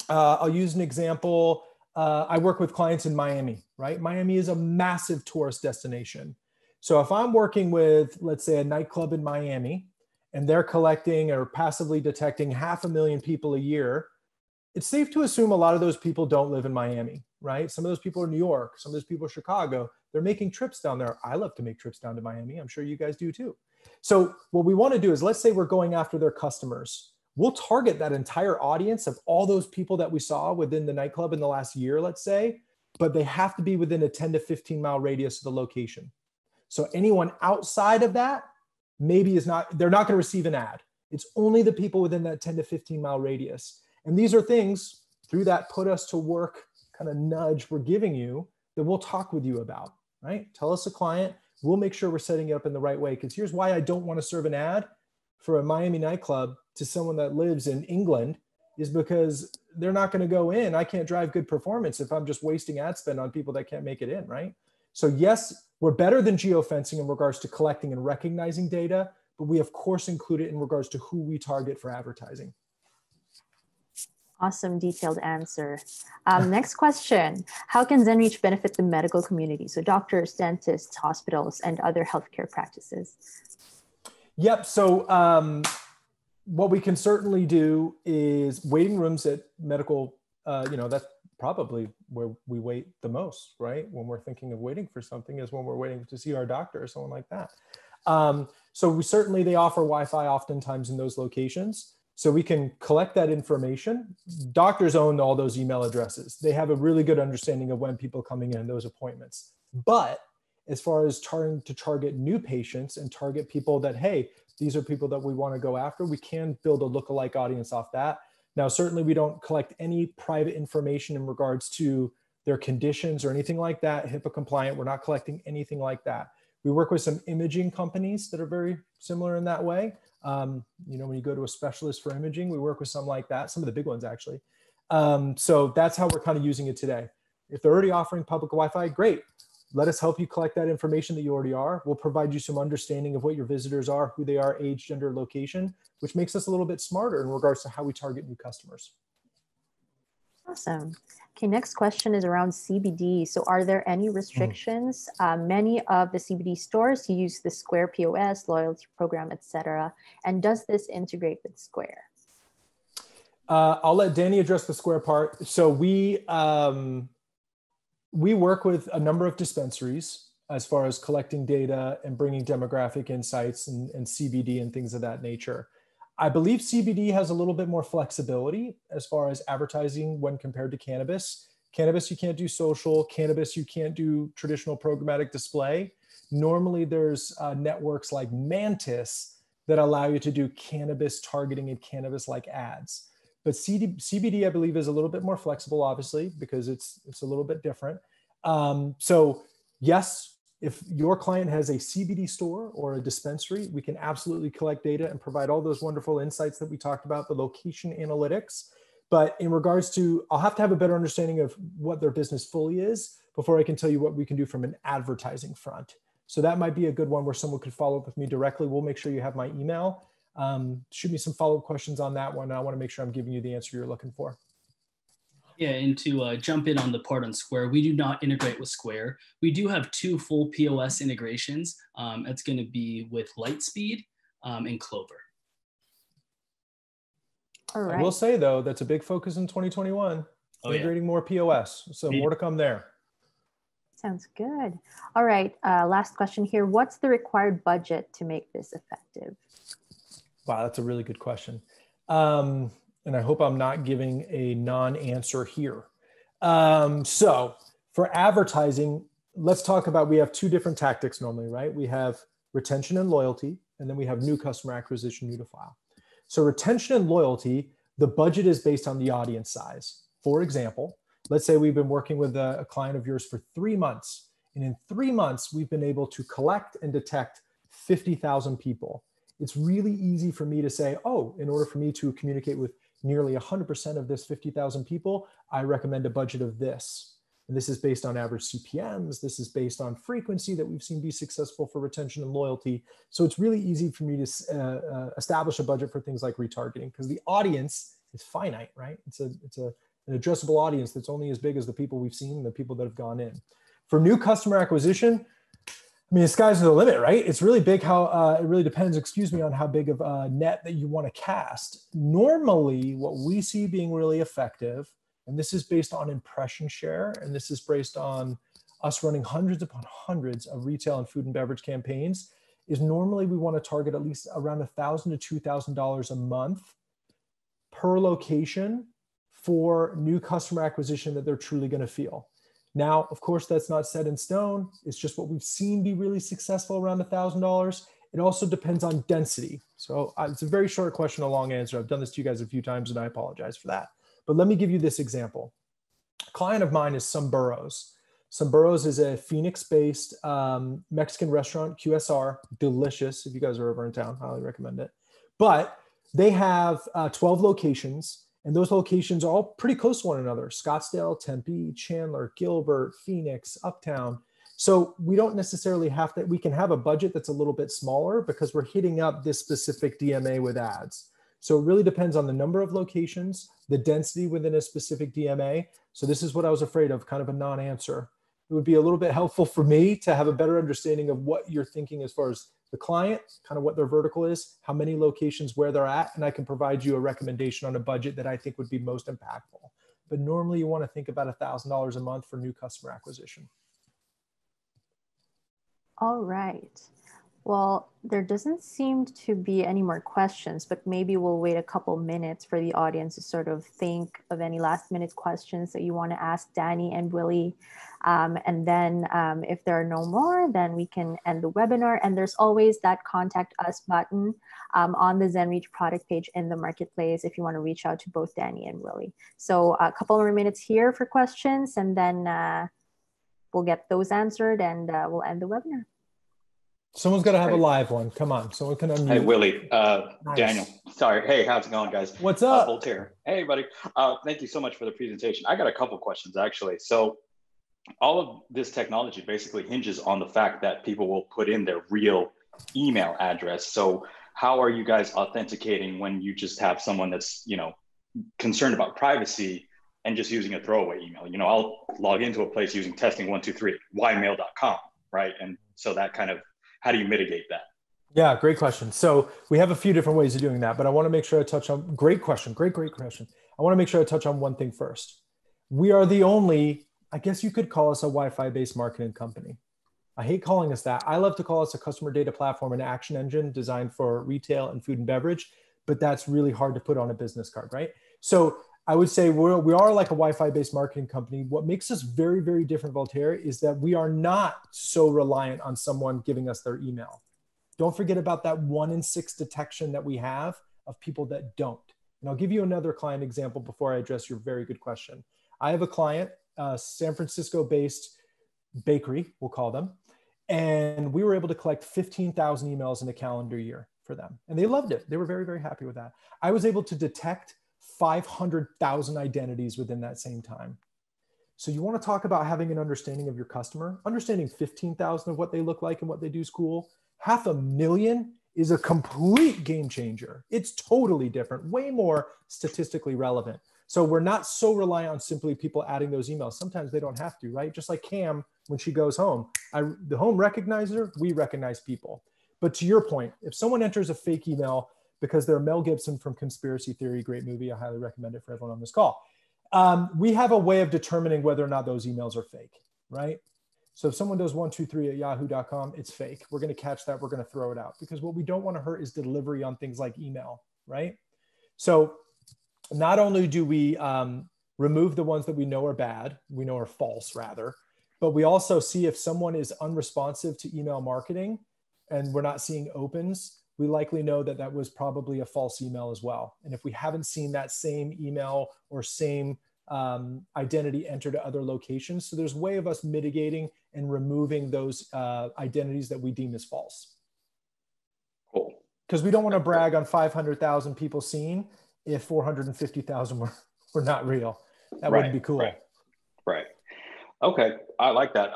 I'll use an example. I work with clients in Miami, right? Miami is a massive tourist destination. So if I'm working with, let's say, a nightclub in Miami, and they're collecting or passively detecting 500,000 people a year, it's safe to assume a lot of those people don't live in Miami, right? Some of those people are New York, some of those people are Chicago. They're making trips down there. I love to make trips down to Miami. I'm sure you guys do too. So what we want to do is, let's say we're going after their customers. We'll target that entire audience of all those people that we saw within the nightclub in the last year, let's say, but they have to be within a 10 to 15 mile radius of the location. So anyone outside of that maybe is not, they're not going to receive an ad. It's only the people within that 10 to 15 mile radius. And these are things through that put us to work kind of nudge we're giving you that we'll talk with you about, right? Tell us a client, we'll make sure we're setting it up in the right way. Because here's why I don't want to serve an ad for a Miami nightclub to someone that lives in England is because they're not going to go in. I can't drive good performance if I'm just wasting ad spend on people that can't make it in, right? So yes, we're better than geofencing in regards to collecting and recognizing data, but we of course include it in regards to who we target for advertising. Awesome, detailed answer. Next question. How can Zenreach benefit the medical community? So doctors, dentists, hospitals, and other healthcare practices. Yep. So what we can certainly do is waiting rooms at medical, that's probably where we wait the most, right? When we're thinking of waiting for something is when we're waiting to see our doctor or someone like that. So they offer Wi-Fi oftentimes in those locations. So we can collect that information. Doctors own all those email addresses. They have a really good understanding of when people are coming in those appointments. But as far as trying to target new patients and target people that, hey, these are people that we want to go after, we can build a lookalike audience off that. Now, certainly we don't collect any private information in regards to their conditions or anything like that. HIPAA compliant, we're not collecting anything like that. We work with some imaging companies that are very similar in that way. When you go to a specialist for imaging, we work with some like that, some of the big ones actually. So that's how we're kind of using it today. If they're already offering public Wi-Fi, great. Let us help you collect that information that you already are. We'll provide you some understanding of what your visitors are, who they are, age, gender, location, which makes us a little bit smarter in regards to how we target new customers. Awesome. Okay, next question is around CBD. So are there any restrictions? Many of the CBD stores use the Square POS, loyalty program, etc. And does this integrate with Square? I'll let Danny address the Square part. So we work with a number of dispensaries as far as collecting data and bringing demographic insights and CBD and things of that nature. I believe CBD has a little bit more flexibility as far as advertising when compared to cannabis. Cannabis, you can't do social. Cannabis, you can't do traditional programmatic display. Normally, there's networks like Mantis that allow you to do cannabis targeting and cannabis-like ads. But CBD, I believe, is a little bit more flexible, obviously, because it's a little bit different. So yes, if your client has a CBD store or a dispensary, we can absolutely collect data and provide all those wonderful insights that we talked about, the location analytics. But in regards to, I'll have to have a better understanding of what their business fully is before I can tell you what we can do from an advertising front. So that might be a good one where someone could follow up with me directly. We'll make sure you have my email. Shoot me some follow-up questions on that one. I want to make sure I'm giving you the answer you're looking for. Yeah, and to jump in on the part on Square, we do not integrate with Square. We do have 2 full POS integrations. It's going to be with Lightspeed and Clover. All right. I will say, though, that's a big focus in 2021, integrating more POS. So more to come there. Sounds good. All right. Last question here. What's the required budget to make this effective? Wow, that's a really good question. And I hope I'm not giving a non-answer here. So for advertising, let's talk about, we have 2 different tactics normally, right? We have retention and loyalty, and then we have new customer acquisition, new to file. So retention and loyalty, the budget is based on the audience size. For example, let's say we've been working with a client of yours for 3 months. And in 3 months, we've been able to collect and detect 50,000 people. It's really easy for me to say, oh, in order for me to communicate with nearly 100% of this 50,000 people, I recommend a budget of this. And this is based on average CPMs. This is based on frequency that we've seen be successful for retention and loyalty. So it's really easy for me to establish a budget for things like retargeting because the audience is finite, right? It's an addressable audience that's only as big as the people we've seen and the people that have gone in. For new customer acquisition, I mean, the sky's the limit, right? It's really big how, it really depends, on how big of a net that you want to cast. Normally, what we see being really effective, and this is based on impression share, and this is based on us running hundreds upon hundreds of retail and food and beverage campaigns, is normally we want to target at least around $1,000 to $2,000 a month per location for new customer acquisition that they're truly going to feel. Now, of course, that's not set in stone. It's just what we've seen be really successful around $1,000. It also depends on density. So it's a very short question, a long answer. I've done this to you guys a few times and I apologize for that. But let me give you this example. A client of mine is Some Burros. Some Burros is a Phoenix-based Mexican restaurant, QSR, delicious. If you guys are over in town, highly recommend it. But they have 12 locations And those locations are all pretty close to one another: Scottsdale, Tempe, Chandler, Gilbert, Phoenix, Uptown. So we don't necessarily have to, we can have a budget that's a little bit smaller because we're hitting up this specific DMA with ads. So it really depends on the number of locations, the density within a specific DMA. So this is what I was afraid of, kind of a non-answer. It would be a little bit helpful for me to have a better understanding of what you're thinking as far as the client, kind of what their vertical is, how many locations, where they're at, and I can provide you a recommendation on a budget that I think would be most impactful. But normally you want to think about $1,000 a month for new customer acquisition. All right. Well, there doesn't seem to be any more questions, but maybe we'll wait a couple minutes for the audience to sort of think of any last minute questions that you want to ask Danny and Willy. And then if there are no more, then we can end the webinar. And there's always that contact us button on the Zenreach product page in the marketplace if you want to reach out to both Danny and Willy. So a couple more minutes here for questions, and then we'll get those answered and we'll end the webinar. Someone's got to have a live one. Come on, someone can unmute. Hey, Willy, Nice. Daniel. Sorry. Hey, how's it going, guys? What's up? Voltaire. Hey, buddy. Thank you so much for the presentation. I got a couple questions, actually. So all of this technology basically hinges on the fact that people will put in their real email address. So how are you guys authenticating when you just have someone that's, you know, concerned about privacy and just using a throwaway email? You know, I'll log into a place using testing123, ymail.com, right? And so that kind of, how do you mitigate that? Yeah, great question. So we have a few different ways of doing that, but I want to make sure I touch on, great question, great question. I want to make sure I touch on one thing first. We are the only, I guess you could call us a Wi-Fi based marketing company. I hate calling us that. I love to call us a customer data platform and action engine designed for retail and food and beverage, but that's really hard to put on a business card, right? So I would say we are like a Wi-Fi based marketing company. What makes us very, very different, Voltaire, is that we are not so reliant on someone giving us their email. Don't forget about that 1 in 6 detection that we have of people that don't. And I'll give you another client example before I address your very good question. I have a client, San Francisco based bakery, we'll call them. And we were able to collect 15,000 emails in a calendar year for them. And they loved it. They were very, very happy with that. I was able to detect 500,000 identities within that same time. So you want to talk about having an understanding of your customer, understanding 15,000 of what they look like and what they do is cool. 500,000 is a complete game changer. It's totally different, way more statistically relevant. So we're not so reliant on simply people adding those emails. Sometimes they don't have to, right? Just like Cam, when she goes home, the home recognizes her, we recognize people. But to your point, if someone enters a fake email because they're Mel Gibson from Conspiracy Theory, great movie, I highly recommend it for everyone on this call. We have a way of determining whether or not those emails are fake, right? So if someone does 123 at yahoo.com, it's fake. We're going to catch that. We're going to throw it out because what we don't want to hurt is delivery on things like email, right? So not only do we remove the ones that we know are bad, we know are false rather, but we also see if someone is unresponsive to email marketing and we're not seeing opens, we likely know that that was probably a false email as well. And if we haven't seen that same email or same identity enter to other locations, so there's a way of us mitigating and removing those identities that we deem as false. Cool. Because we don't want to brag on 500,000 people seen if 450,000 were not real. That wouldn't be cool. Right. Okay. I like that.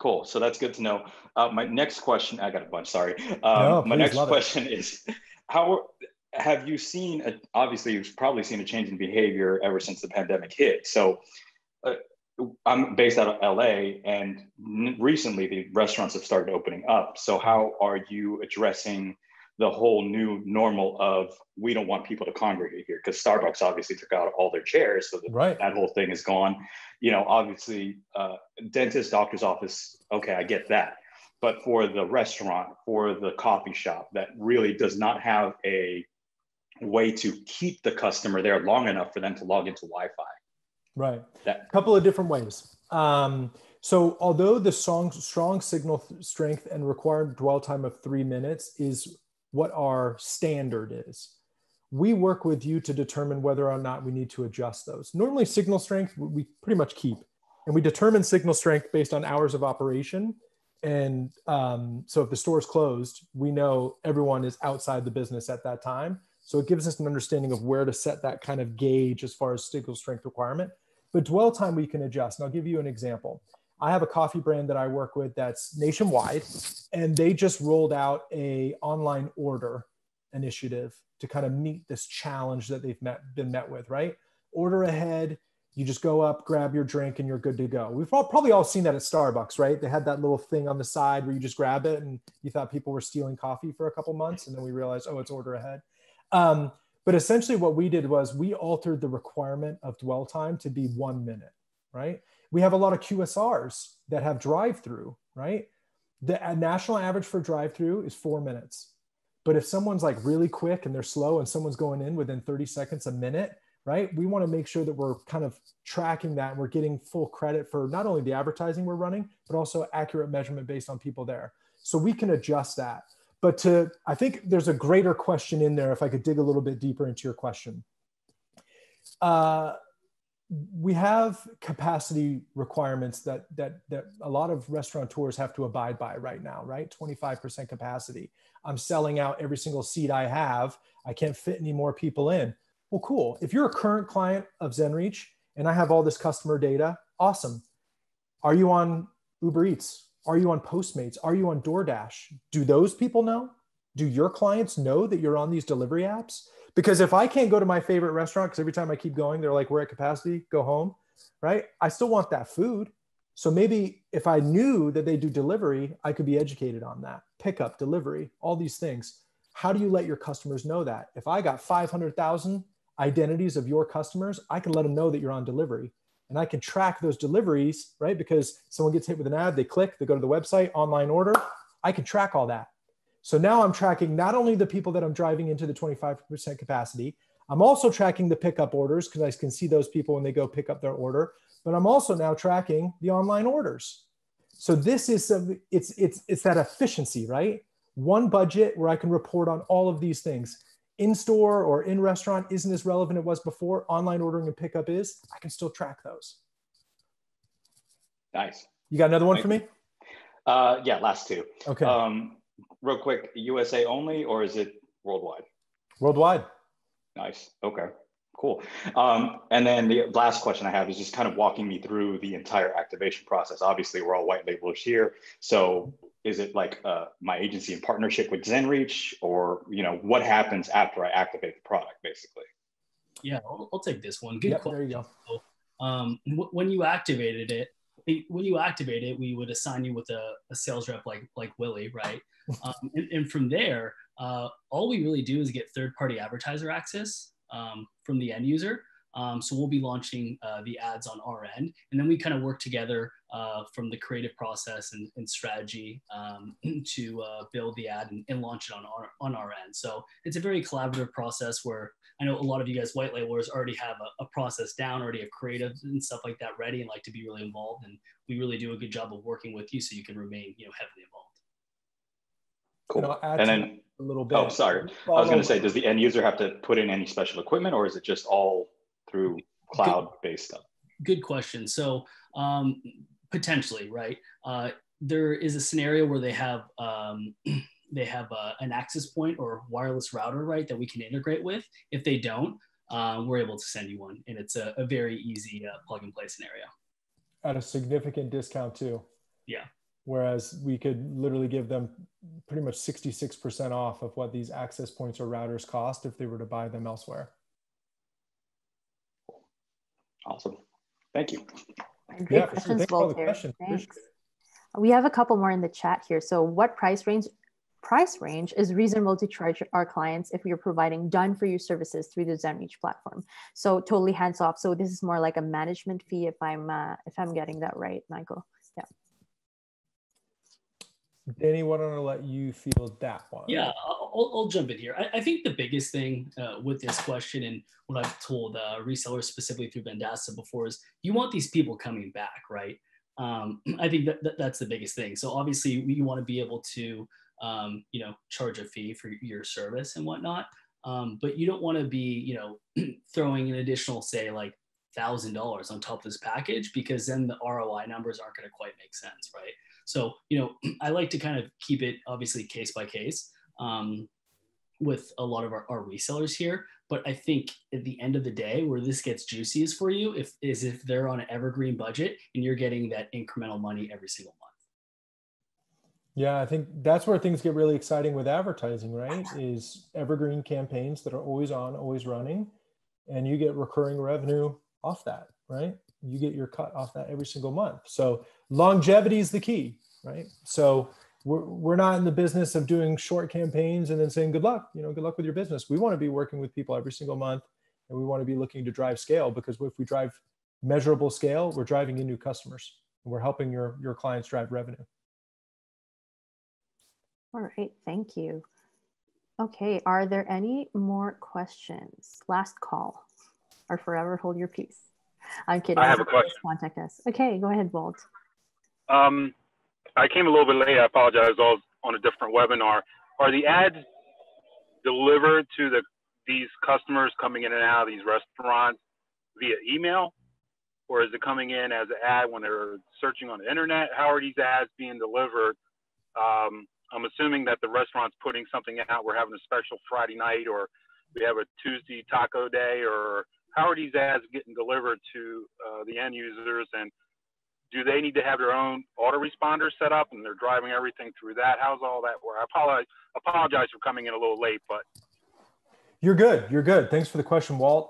Cool. So that's good to know. My next question, I got a bunch, sorry. No, my next question is, how have you seen, obviously you've probably seen a change in behavior ever since the pandemic hit. So I'm based out of LA and recently the restaurants have started opening up. So how are you addressing the whole new normal of, we don't want people to congregate here? Because Starbucks obviously took out all their chairs. So that whole thing is gone. You know, obviously dentist, doctor's office, okay, I get that. But for the restaurant, for the coffee shop that really does not have a way to keep the customer there long enough for them to log into Wi-Fi. Right. A couple of different ways. So although the strong signal strength and required dwell time of 3 minutes is what our standard is, we work with you to determine whether or not we need to adjust those. Normally signal strength, we pretty much keep, and we determine signal strength based on hours of operation. And so if the store is closed, we know everyone is outside the business at that time. So it gives us an understanding of where to set that kind of gauge as far as signal strength requirement. But dwell time we can adjust. And I'll give you an example. I have a coffee brand that I work with that's nationwide, and they just rolled out a online order initiative to kind of meet this challenge that they've been met with, right? Order ahead, you just go up, grab your drink, and you're good to go. We've probably all seen that at Starbucks, right? They had that little thing on the side where you just grab it, and you thought people were stealing coffee for a couple months, and then we realized, oh, it's order ahead. But essentially what we did was we altered the requirement of dwell time to be 1 minute, right? We have a lot of QSRs that have drive-through, right? The national average for drive-through is 4 minutes. But if someone's like really quick and they're slow and someone's going in within 30 seconds, a minute, right? We want to make sure that we're kind of tracking that and we're getting full credit for not only the advertising we're running, but also accurate measurement based on people there. So we can adjust that. But I think there's a greater question in there if I could dig a little bit deeper into your question. We have capacity requirements that a lot of restaurateurs have to abide by right now, right? 25% capacity. I'm selling out every single seat I have. I can't fit any more people in. Well, cool. If you're a current client of Zenreach and I have all this customer data, awesome. Are you on Uber Eats? Are you on Postmates? Are you on DoorDash? Do those people know? Do your clients know that you're on these delivery apps? Because if I can't go to my favorite restaurant, because every time I keep going, they're like, we're at capacity, go home, right? I still want that food. So maybe if I knew that they do delivery, I could be educated on that. Pickup, delivery, all these things. How do you let your customers know that? If I got 500,000 identities of your customers, I can let them know that you're on delivery. And I can track those deliveries, right? Because someone gets hit with an ad, they click, they go to the website, online order. I can track all that. So now I'm tracking not only the people that I'm driving into the 25% capacity, I'm also tracking the pickup orders because I can see those people when they go pick up their order, but I'm also now tracking the online orders. So this is, it's that efficiency, right? One budget where I can report on all of these things. In-store or in-restaurant isn't as relevant as it was before. Online ordering and pickup is. I can still track those. Nice. You got another one for me? Yeah, last two. Okay. Real quick, USA only, or is it worldwide? Worldwide. Nice. Okay, cool. And then the last question I have is just kind of walking me through the entire activation process. Obviously, we're all white labelers here. So is it like my agency in partnership with Zenreach, or what happens after I activate the product, basically? Yeah, I'll take this one. Good question. There you go. When you activated it, we would assign you with a sales rep like Willy, right? And from there, all we really do is get third-party advertiser access from the end user. So we'll be launching the ads on our end, and then we kind of work together from the creative process and strategy to build the ad and launch it on our end. So it's a very collaborative process where I know a lot of you guys white labelers already have a process down, already have creative and stuff like that ready, and like to be really involved. And we really do a good job of working with you so you can remain heavily involved. Cool. And then a little bit. Oh, sorry. I was going to say, does the end user have to put in any special equipment, or is it just all through cloud-based stuff? Good question. So potentially, right? There is a scenario where they have an access point or wireless router, right, that we can integrate with. If they don't, we're able to send you one, and it's a very easy plug and play scenario. At a significant discount too. Yeah. Whereas we could literally give them pretty much 66% off of what these access points or routers cost if they were to buy them elsewhere. Awesome. Thank you. Great questions, both here. Thanks. We have a couple more in the chat here. So what price range is reasonable to charge our clients if we are providing done-for-you services through the Zenreach platform? So totally hands-off. So this is more like a management fee if I'm getting that right, Michael. Yeah. Danny, why don't I let you field that one? Yeah, I'll jump in here. I think the biggest thing with this question, and what I've told resellers specifically through Vendasta before, is you want these people coming back, right? I think that's the biggest thing. So obviously you want to be able to, charge a fee for your service and whatnot. But you don't want to be, throwing an additional, say, like $1,000 on top of this package, because then the ROI numbers aren't going to quite make sense, right? So, I like to kind of keep it obviously case by case. with a lot of our resellers here. But I think at the end of the day, where this gets juicy is for you, if they're on an evergreen budget and you're getting that incremental money every single month. Yeah, I think that's where things get really exciting with advertising, right? Is evergreen campaigns that are always on, always running, and you get recurring revenue off that, right? You get your cut off that every single month. So longevity is the key, right? So we're not in the business of doing short campaigns and then saying, good luck, good luck with your business. We want to be working with people every single month, and we want to be looking to drive scale, because if we drive measurable scale, we're driving in new customers and we're helping your clients drive revenue. All right, thank you. Okay, are there any more questions? Last call, or forever hold your peace. I'm kidding. I have a question. Contact us. Okay, go ahead, Walt. I came a little bit late. I apologize. I was on a different webinar. Are the ads delivered to these customers coming in and out of these restaurants via email, or is it coming in as an ad when they're searching on the internet? How are these ads being delivered? I'm assuming that the restaurant's putting something out. We're having a special Friday night, or we have a Tuesday taco day, or how are these ads getting delivered to the end users? And do they need to have their own autoresponder set up and they're driving everything through that? How's all that work? I apologize for coming in a little late, but. You're good. You're good. Thanks for the question, Walt.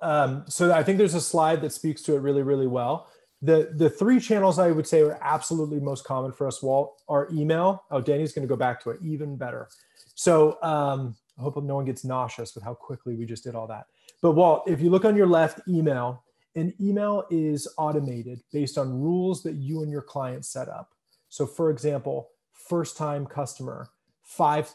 So I think there's a slide that speaks to it really, really well. The three channels I would say are absolutely most common for us, Walt, are email. Oh, Danny's going to go back to it. Even better. So I hope no one gets nauseous with how quickly we just did all that. But Walt, if you look on your left, email, and email is automated based on rules that you and your client set up. So for example, first time customer, five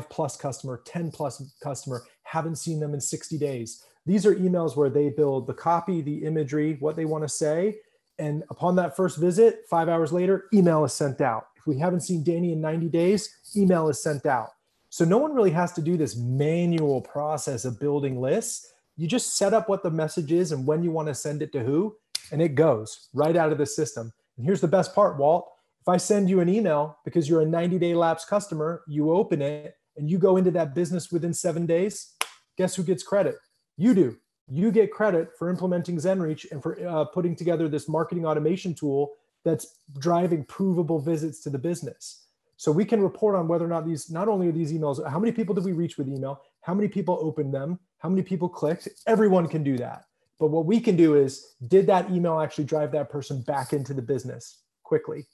plus customer, 10 plus customer, haven't seen them in 60 days. These are emails where they build the copy, the imagery, what they want to say. And upon that first visit, 5 hours later, email is sent out. If we haven't seen Danny in 90 days, email is sent out. So no one really has to do this manual process of building lists. You just set up what the message is and when you want to send it to who, and it goes right out of the system. And here's the best part, Walt. If I send you an email because you're a 90-day lapsed customer, you open it and you go into that business within 7 days, guess who gets credit? You do. You get credit for implementing Zenreach and for putting together this marketing automation tool that's driving provable visits to the business. So we can report on whether or not not only are these emails, how many people did we reach with email? How many people opened them? How many people clicked? Everyone can do that. But what we can do is, did that email actually drive that person back into the business quickly?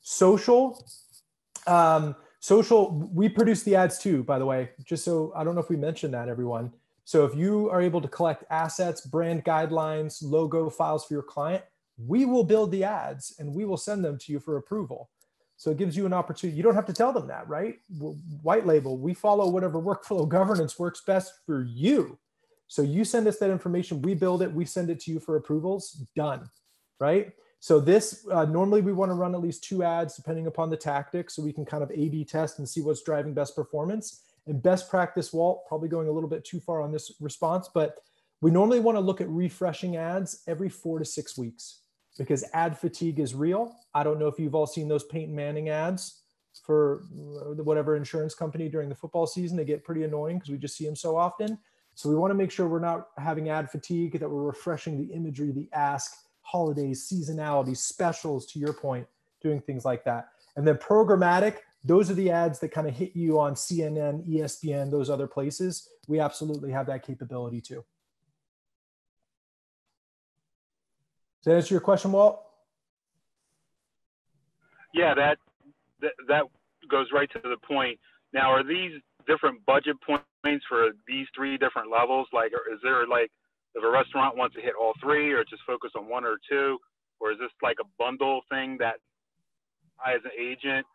Social, we produce the ads too, by the way, just so, I don't know if we mentioned that, everyone. So if you are able to collect assets, brand guidelines, logo files for your client, we will build the ads and we will send them to you for approval. So it gives you an opportunity. You don't have to tell them that, right? White label, we follow whatever workflow governance works best for you. So you send us that information, we build it, we send it to you for approvals, done, right? So this, normally we want to run at least 2 ads depending upon the tactic, so we can kind of A/B test and see what's driving best performance. And best practice, Walt, probably going a little bit too far on this response, but we normally want to look at refreshing ads every 4 to 6 weeks because ad fatigue is real. I don't know if you've all seen those Peyton Manning ads for whatever insurance company during the football season. They get pretty annoying because we just see them so often. So we want to make sure we're not having ad fatigue, that we're refreshing the imagery, the ask, holidays, seasonality, specials, to your point, doing things like that. And then programmatic, those are the ads that kind of hit you on CNN, ESPN, those other places. We absolutely have that capability too. Does that answer your question, Walt? Yeah, that goes right to the point. Now, are these different budget points for these 3 different levels? Like, is there like, if a restaurant wants to hit all 3 or just focus on 1 or 2, or is this like a bundle thing that I, as an agent,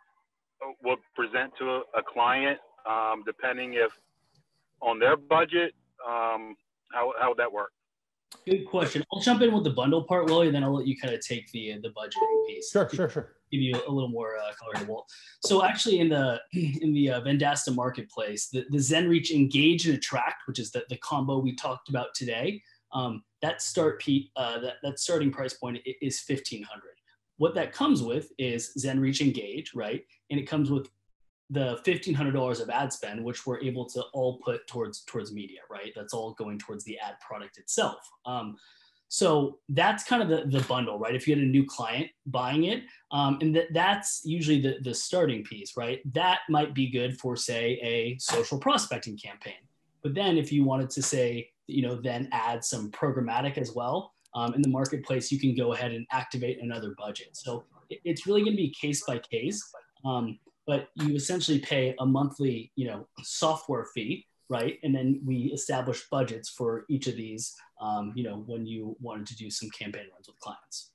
will present to a client, depending if on their budget? How would that work? Good question. I'll jump in with the bundle part, Willie, and then I'll let you kind of take the budgeting piece. Sure. Give you a little more color to Walt. So actually, in the Vendasta marketplace, the Zenreach Engage and Attract, which is the combo we talked about today, that starting price point is $1,500. What that comes with is Zenreach Engage, right? And it comes with the $1,500 of ad spend, which we're able to all put towards media, right? That's all going towards the ad product itself. So that's kind of the bundle, right? If you had a new client buying it, and that's usually the starting piece, right? That might be good for, say, a social prospecting campaign. But then if you wanted to say, then add some programmatic as well, in the marketplace, you can go ahead and activate another budget. So it's really going to be case by case, but you essentially pay a monthly, software fee, right? And then we establish budgets for each of these, when you wanted to do some campaign runs with clients.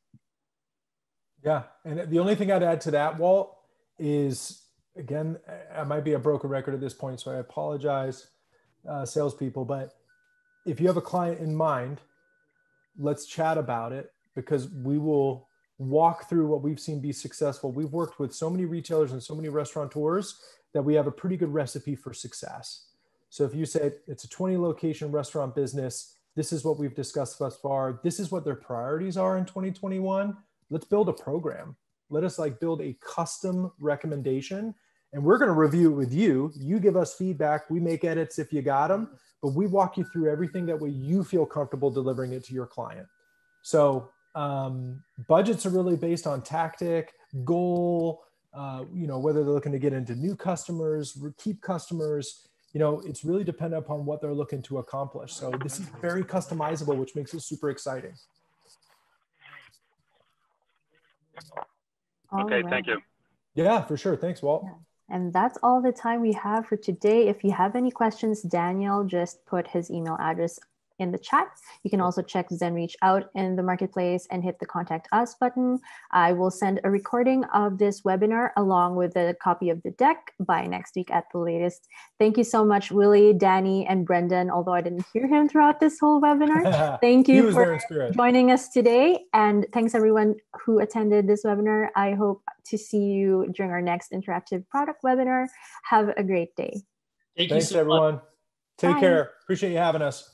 Yeah, and the only thing I'd add to that, Walt, is, again, I might be a broken record at this point, so I apologize, salespeople, but if you have a client in mind, let's chat about it, because we will walk through what we've seen be successful. We've worked with so many retailers and so many restaurateurs that we have a pretty good recipe for success. So if you say it's a 20 location restaurant business, this is what we've discussed thus far, this is what their priorities are in 2021, let's build a program. Let us build a custom recommendation, and we're going to review it with you. You give us feedback, we make edits if you got them, but we walk you through everything that way you feel comfortable delivering it to your client. So budgets are really based on tactic, goal, whether they're looking to get into new customers, keep customers, it's really dependent upon what they're looking to accomplish. So this is very customizable, which makes it super exciting. Okay, thank you. Yeah, for sure. Thanks, Walt. Yeah. And that's all the time we have for today. If you have any questions, Daniel just put his email address in the chat. You can also check Zenreach out in the marketplace and hit the contact us button. I will send a recording of this webinar along with a copy of the deck by next week at the latest. Thank you so much, Willy, Danny, and Brendan, although I didn't hear him throughout this whole webinar. Thank you for joining us today. And thanks everyone who attended this webinar. I hope to see you during our next interactive product webinar. Have a great day. Thanks, everyone. Take care. Appreciate you having us.